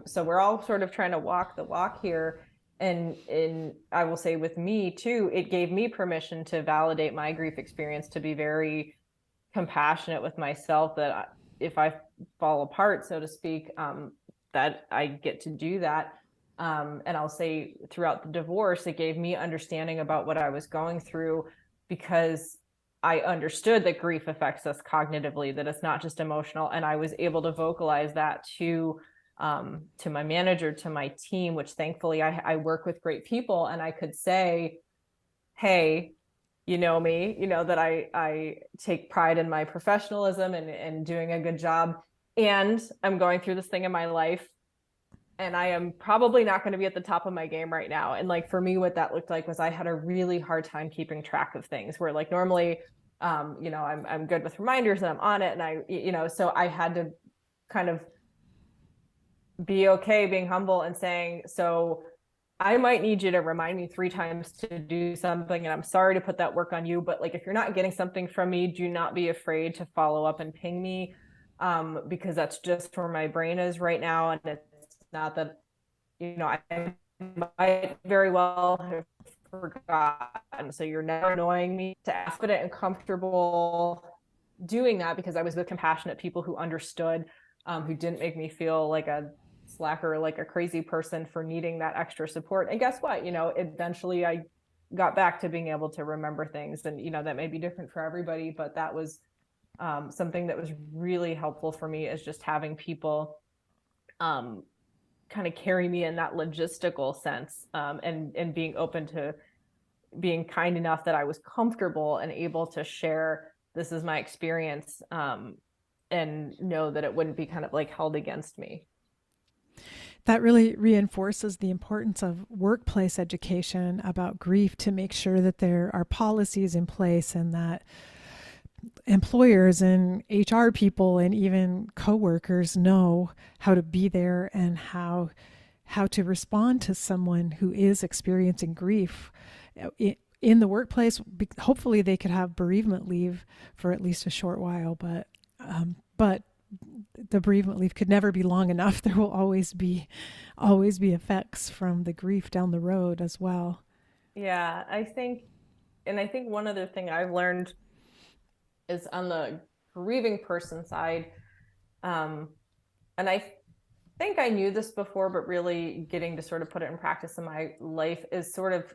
So we're all sort of trying to walk the walk here. And I will say with me too, it gave me permission to validate my grief experience, to be very compassionate with myself, that if I fall apart, so to speak, that I get to do that. And I'll say throughout the divorce, it gave me understanding about what I was going through, because I understood that grief affects us cognitively, that it's not just emotional. And I was able to vocalize that to my manager, to my team, which thankfully I work with great people. And I could say, hey, you know me, you know that I take pride in my professionalism and doing a good job. And I'm going through this thing in my life, and I am probably not going to be at the top of my game right now. And like for me, what that looked like was I had a really hard time keeping track of things, where like normally, I'm good with reminders and I'm on it. And so I had to kind of be okay being humble and saying, so I might need you to remind me 3 times to do something, and I'm sorry to put that work on you, but like if you're not getting something from me, do not be afraid to follow up and ping me, because that's just where my brain is right now. And it's not that, I might very well have forgotten. So you're never annoying me, to confident and comfortable doing that, because I was with compassionate people who understood, who didn't make me feel like a slacker, like a crazy person for needing that extra support. And guess what? Eventually I got back to being able to remember things, and that may be different for everybody, but that was something that was really helpful for me, is just having people kind of carry me in that logistical sense, and being open to being kind enough that I was comfortable and able to share, this is my experience, and know that it wouldn't be kind of like held against me. That really reinforces the importance of workplace education about grief, to make sure that there are policies in place and that employers and HR people and even coworkers know how to be there and how to respond to someone who is experiencing grief in the workplace. Hopefully they could have bereavement leave for at least a short while, but the bereavement leave could never be long enough. There will always be effects from the grief down the road as well. Yeah, I think one other thing I've learned is on the grieving person side, um, and I think I knew this before, but really getting to sort of put it in practice in my life, is sort of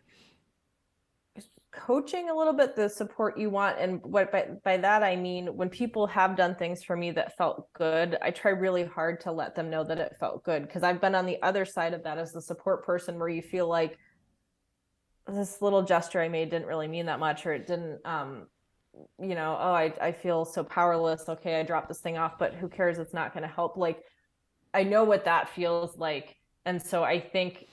coaching a little bit the support you want. And what by that I mean, when people have done things for me that felt good, I try really hard to let them know that it felt good, because I've been on the other side of that as the support person, where you feel like this little gesture I made didn't really mean that much, or it didn't, oh, I feel so powerless. Okay, I dropped this thing off, but who cares? It's not going to help. Like, I know what that feels like. And so I think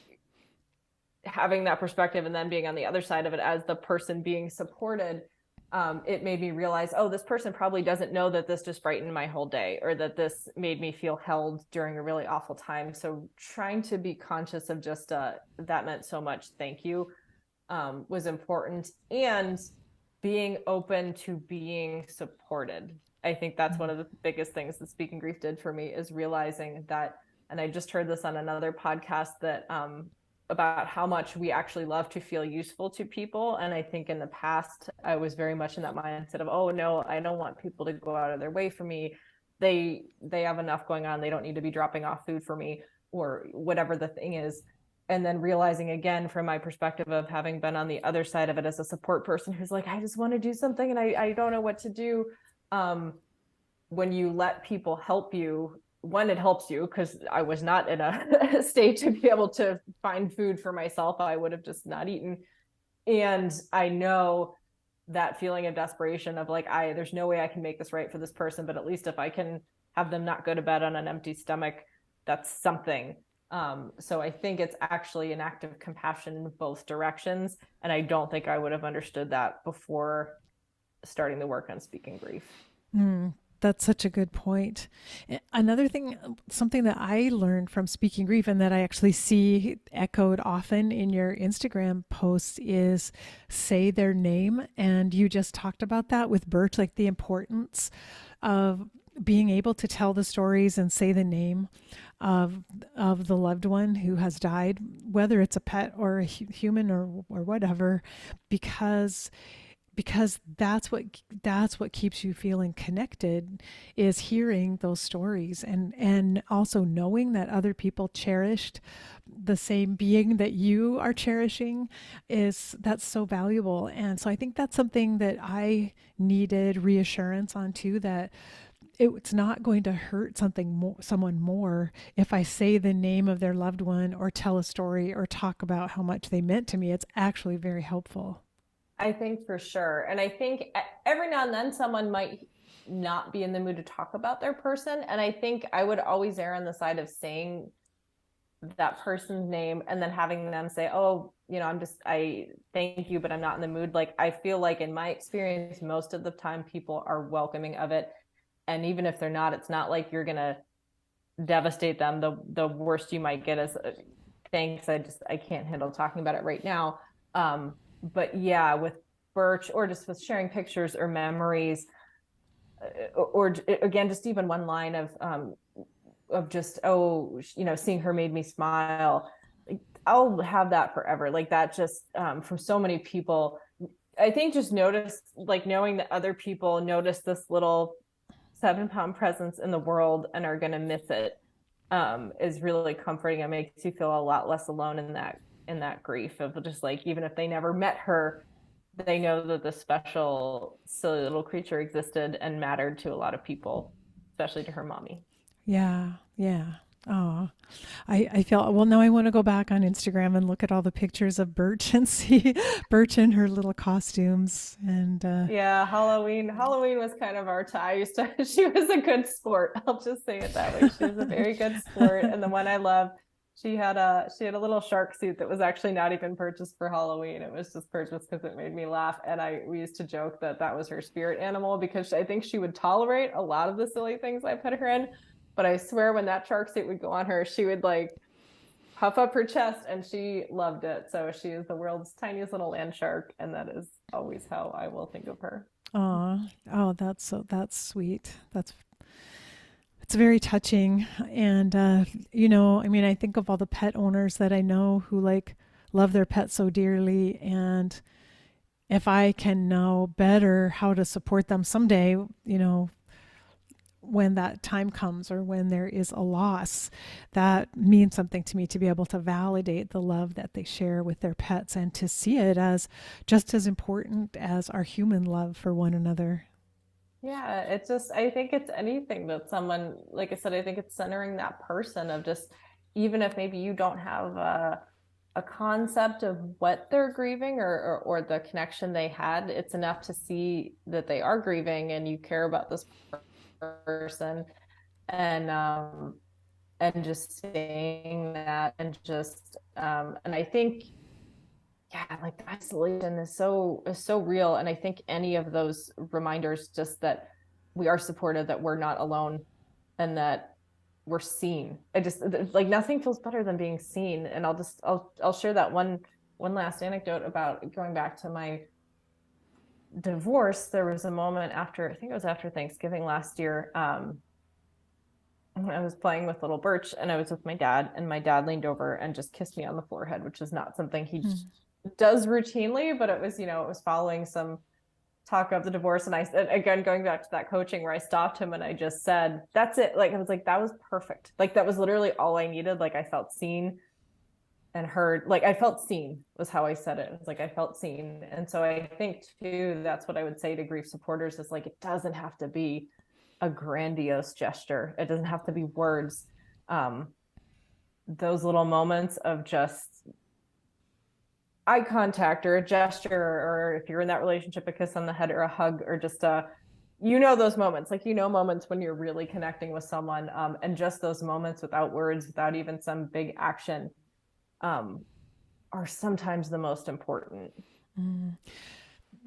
having that perspective, and then being on the other side of it as the person being supported, it made me realize, oh, this person probably doesn't know that this just brightened my whole day, or that this made me feel held during a really awful time. So trying to be conscious of just that meant so much, thank you, was important. And being open to being supported. I think that's one of the biggest things that Speaking Grief did for me, is realizing that, and I just heard this on another podcast, that about how much we actually love to feel useful to people. And I think in the past, I was very much in that mindset of, oh no, I don't want people to go out of their way for me. They have enough going on. They don't need to be dropping off food for me, or whatever the thing is. And then realizing, again, from my perspective of having been on the other side of it as a support person who's like, I just want to do something and I don't know what to do. When you let people help you, one, it helps you, because I was not in a state to be able to find food for myself. I would have just not eaten. And I know that feeling of desperation of like, there's no way I can make this right for this person, but at least if I can have them not go to bed on an empty stomach, that's something. So I think it's actually an act of compassion in both directions. And I don't think I would have understood that before starting the work on Speaking Grief. That's such a good point. Another thing, something that I learned from Speaking Grief and that I actually see echoed often in your Instagram posts is say their name. And you just talked about that with Birch, like the importance of being able to tell the stories and say the name of the loved one who has died, whether it's a pet or a human or whatever, because that's what keeps you feeling connected, is hearing those stories, and also knowing that other people cherished the same being that you are cherishing. That's so valuable. And so I think that's something that I needed reassurance on too, that it's not going to hurt someone more if I say the name of their loved one or tell a story or talk about how much they meant to me. It's actually very helpful. I think for sure. And I think every now and then someone might not be in the mood to talk about their person. And I think I would always err on the side of saying that person's name and then having them say, oh, I thank you, but I'm not in the mood. Like, I feel like in my experience, most of the time people are welcoming of it. And even if they're not, it's not like you're going to devastate them. The worst you might get is, thanks, I can't handle talking about it right now. But yeah, with Birch, or just with sharing pictures or memories, or again, just even one line of just, oh, seeing her made me smile. Like, I'll have that forever. Like, that just, from so many people, I think just notice, like, knowing that other people notice this little 7-pound presence in the world and are going to miss it, is really comforting. It makes you feel a lot less alone in that grief of just, like, even if they never met her, they know that this special silly little creature existed and mattered to a lot of people, especially to her mommy. Yeah, yeah. Oh, I feel, well, now I want to go back on Instagram and look at all the pictures of Birch and see Birch in her little costumes. And Yeah, Halloween was kind of our time. I used to she was a good sport. I'll just say it that way. She was a very good sport. And the one I love, she had a little shark suit that was actually not even purchased for Halloween. It was just purchased because it made me laugh. And we used to joke that was her spirit animal, because I think she would tolerate a lot of the silly things I put her in. But I swear, when that shark suit would go on her, she would, like, puff up her chest, and she loved it. So she is the world's tiniest little land shark, and that is always how I will think of her. oh, that's sweet. It's very touching. And I mean, I think of all the pet owners that I know who, like, love their pets so dearly, and if I can know better how to support them someday, when that time comes or when there is a loss, that means something to me, to be able to validate the love that they share with their pets and to see it as just as important as our human love for one another. Yeah, it's just, I think it's anything that someone, like I said, I think it's centering that person of just, even if maybe you don't have a concept of what they're grieving, or the connection they had, it's enough to see that they are grieving and you care about this person. And just saying that, and just and I think yeah, like the isolation is so real. And I think any of those reminders, just that we are supported, that we're not alone, and that we're seen. I just, like, nothing feels better than being seen. And I'll share that one last anecdote about going back to my divorce. There was a moment after, I think it was after Thanksgiving last year. I was playing with little Birch, and I was with my dad, and my dad leaned over and just kissed me on the forehead, which is not something he does routinely, but it was, it was following some talk of the divorce. And I said, again, going back to that coaching, where I stopped him and I just said, that's it. Like, I was like, that was perfect. Like, that was literally all I needed. Like, I felt seen and heard. Like, I felt seen was how I said it. It's like, I felt seen. And so I think too, that's what I would say to grief supporters, is like, it doesn't have to be a grandiose gesture. It doesn't have to be words. Those little moments of just eye contact or a gesture, or if you're in that relationship, a kiss on the head or a hug, or just those moments, like, moments when you're really connecting with someone, and just those moments without words, without even some big action, are sometimes the most important.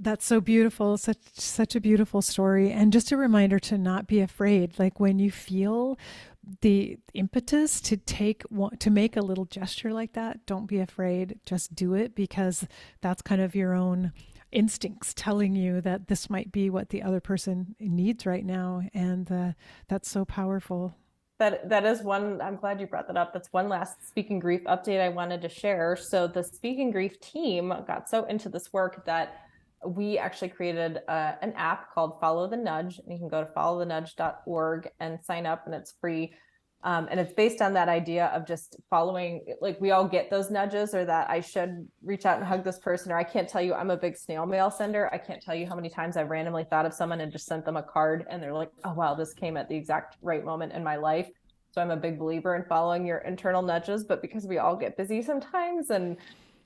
That's so beautiful. Such a beautiful story. And just a reminder to not be afraid. Like when you feel the impetus to make a little gesture like that, don't be afraid. Just do it, because that's kind of your own instincts telling you that this might be what the other person needs right now. And that's so powerful. That is one. I'm glad you brought that up. That's one last Speaking Grief update I wanted to share. So the Speaking Grief team got so into this work that we actually created an app called Follow the Nudge. And you can go to followthenudge.org and sign up, and it's free. And it's based on that idea of just following, like, we all get those nudges, or that I should reach out and hug this person, or I can't tell you, I'm a big snail mail sender. I can't tell you how many times I've randomly thought of someone and just sent them a card, and they're like, oh, wow, this came at the exact right moment in my life. So I'm a big believer in following your internal nudges, but because we all get busy sometimes and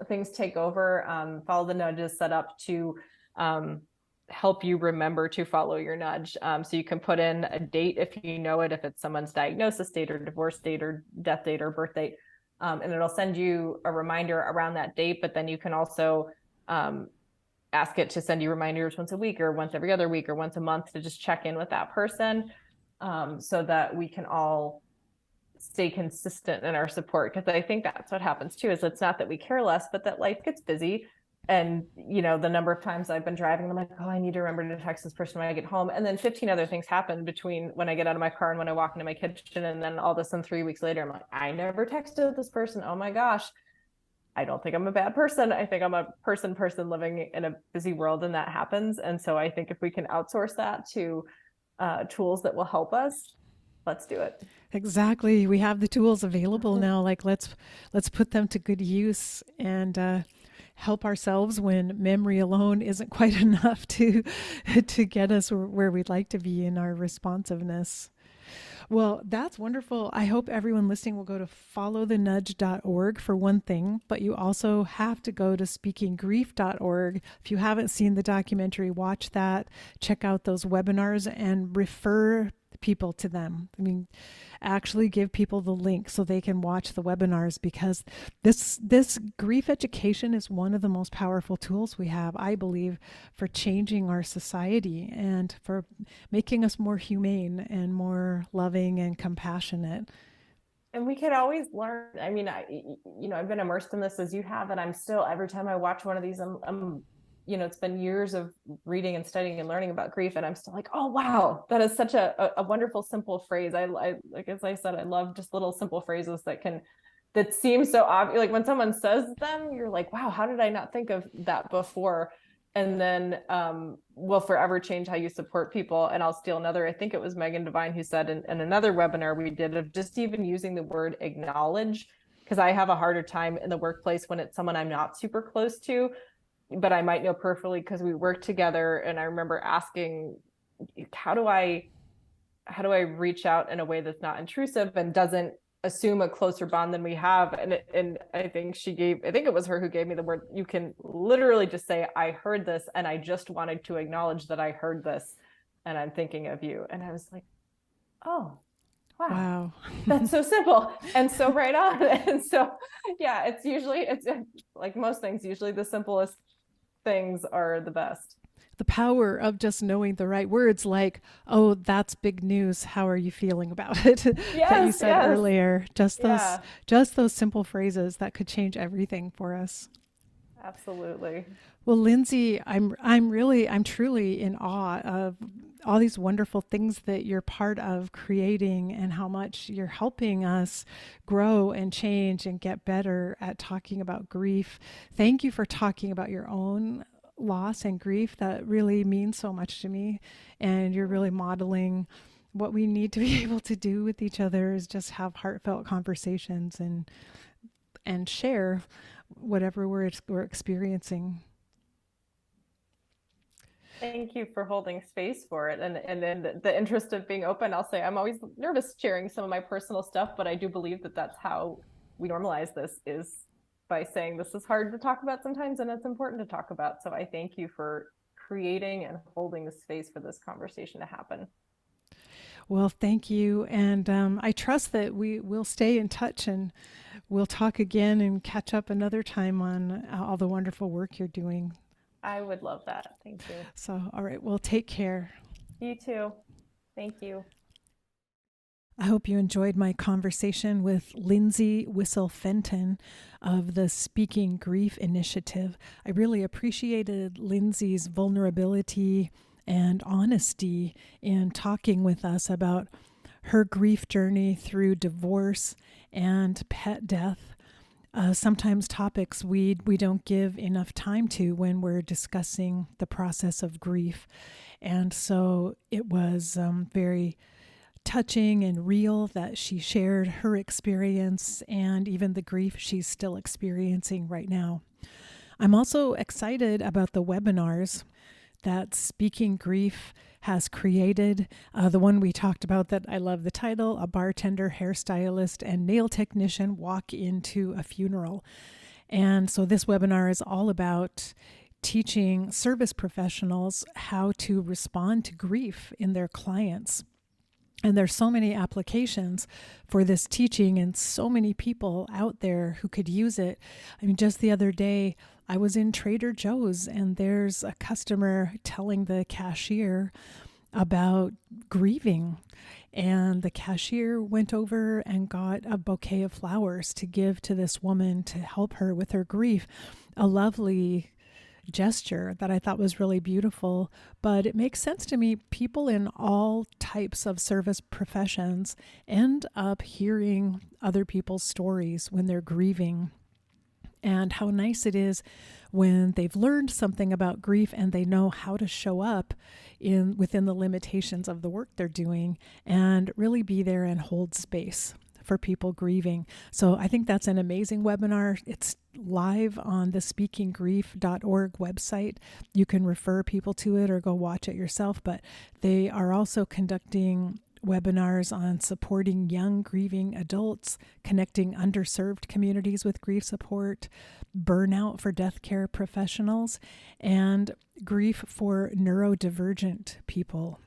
things take over, Follow the Nudge is set up to help you remember to follow your nudge. So you can put in a date if you know it, if it's someone's diagnosis date or divorce date or death date or birth date, and it'll send you a reminder around that date. But then you can also ask it to send you reminders once a week, or once every other week, or once a month, to just check in with that person, so that we can all stay consistent in our support. Because I think that's what happens too, is it's not that we care less, but that life gets busy. And, the number of times I've been driving, I'm like, oh, I need to remember to text this person when I get home. And then 15 other things happen between when I get out of my car and when I walk into my kitchen. And then all of a sudden, 3 weeks later, I'm like, I never texted this person. Oh my gosh. I don't think I'm a bad person. I think I'm a person living in a busy world, and that happens. And so I think if we can outsource that to tools that will help us, let's do it. Exactly. We have the tools available now. Like let's put them to good use, and help ourselves when memory alone isn't quite enough to get us where we'd like to be in our responsiveness. Well, that's wonderful. I hope everyone listening will go to followthenudge.org for one thing, but you also have to go to speakinggrief.org. If you haven't seen the documentary, watch that, check out those webinars, and refer people to them. I mean, actually give people the link so they can watch the webinars, because this grief education is one of the most powerful tools we have, I believe, for changing our society and for making us more humane and more loving and compassionate. And we could always learn. I mean, I've been immersed in this as you have, and I'm still, every time I watch one of these, I'm it's been years of reading and studying and learning about grief, and I'm still like, oh wow, that is such a wonderful, simple phrase. I like, as I said, I love just little simple phrases that seem so obvious. Like when someone says them, you're like, wow, how did I not think of that before? And then will forever change how you support people. And I'll steal another, I think it was Megan Devine who said in another webinar we did, of just even using the word acknowledge, because I have a harder time in the workplace when it's someone I'm not super close to, but I might know perfectly because we work together. And I remember asking, how do I reach out in a way that's not intrusive and doesn't assume a closer bond than we have? And I think it was her who gave me the word. You can literally just say, I heard this, and I just wanted to acknowledge that I heard this, and I'm thinking of you. And I was like, oh, wow, Wow. that's so simple and so right on. And so, yeah, it's like most things, usually the simplest things are the best. The power of just knowing the right words, like, oh, that's big news. How are you feeling about it? That you Yes, said yes. earlier. Yeah, Just those simple phrases that could change everything for us. absolutely. Well, Lindsey, I'm truly in awe of all these wonderful things that you're part of creating and how much you're helping us grow and change and get better at talking about grief. Thank you for talking about your own loss and grief. That really means so much to me. And you're really modeling what we need to be able to do with each other is just have heartfelt conversations and share whatever we're experiencing. Thank you for holding space for it. And in the interest of being open, I'll say I'm always nervous sharing some of my personal stuff, but I do believe that that's how we normalize this, is by saying this is hard to talk about sometimes and it's important to talk about. So I thank you for creating and holding the space for this conversation to happen. Well, thank you. And I trust that we will stay in touch and we'll talk again and catch up another time on all the wonderful work you're doing. I would love that. Thank you. So, all right, well, take care. You too. Thank you. I hope you enjoyed my conversation with Lindsey Whissel Fenton of the Speaking Grief Initiative. I really appreciated Lindsey's vulnerability and honesty in talking with us about her grief journey through divorce and pet death. Sometimes topics we don't give enough time to when we're discussing the process of grief. And so it was very touching and real that she shared her experience and even the grief she's still experiencing right now. I'm also excited about the webinars that Speaking Grief has created. The one we talked about that I love the title, A Bartender, Hairstylist, and Nail Technician Walk into a Funeral. And so this webinar is all about teaching service professionals how to respond to grief in their clients. And there's so many applications for this teaching and so many people out there who could use it. I mean, just the other day, I was in Trader Joe's and there's a customer telling the cashier about grieving. And the cashier went over and got a bouquet of flowers to give to this woman to help her with her grief. A lovely gesture that I thought was really beautiful, but it makes sense to me. People in all types of service professions end up hearing other people's stories when they're grieving, and how nice it is when they've learned something about grief and they know how to show up within the limitations of the work they're doing and really be there and hold space for people grieving. So I think that's an amazing webinar. It's live on the speakinggrief.org website. You can refer people to it or go watch it yourself, but they are also conducting webinars on supporting young grieving adults, connecting underserved communities with grief support, burnout for death care professionals, and grief for neurodivergent people.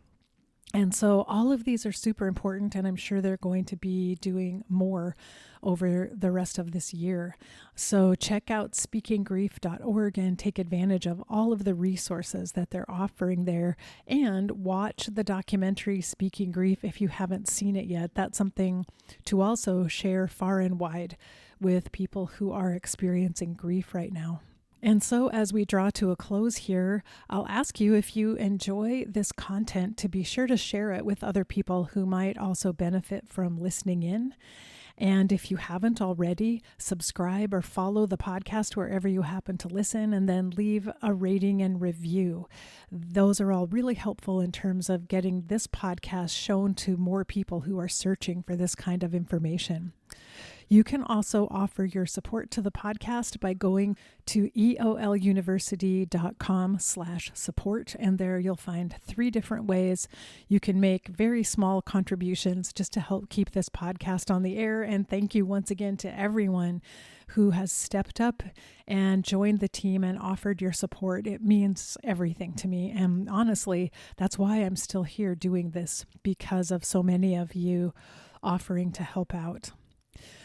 And so all of these are super important, and I'm sure they're going to be doing more over the rest of this year. So check out speakinggrief.org and take advantage of all of the resources that they're offering there, and watch the documentary Speaking Grief if you haven't seen it yet. That's something to also share far and wide with people who are experiencing grief right now. And so as we draw to a close here, I'll ask you, if you enjoy this content, to be sure to share it with other people who might also benefit from listening in. And if you haven't already, subscribe or follow the podcast wherever you happen to listen, and then leave a rating and review. Those are all really helpful in terms of getting this podcast shown to more people who are searching for this kind of information. You can also offer your support to the podcast by going to eoluniversity.com/support, and there you'll find 3 different ways you can make very small contributions just to help keep this podcast on the air. And thank you once again to everyone who has stepped up and joined the team and offered your support. It means everything to me. And honestly, that's why I'm still here doing this, because of so many of you offering to help out.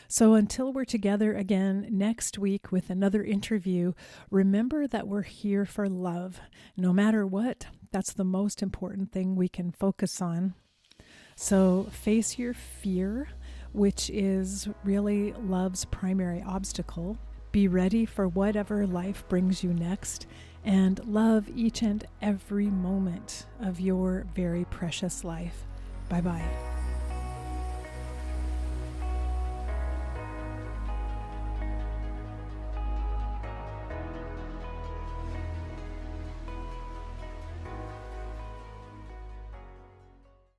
So until we're together again next week with another interview, remember that we're here for love. No matter what, that's the most important thing we can focus on. So face your fear, which is really love's primary obstacle. Be ready for whatever life brings you next, and love each and every moment of your very precious life. Bye-bye.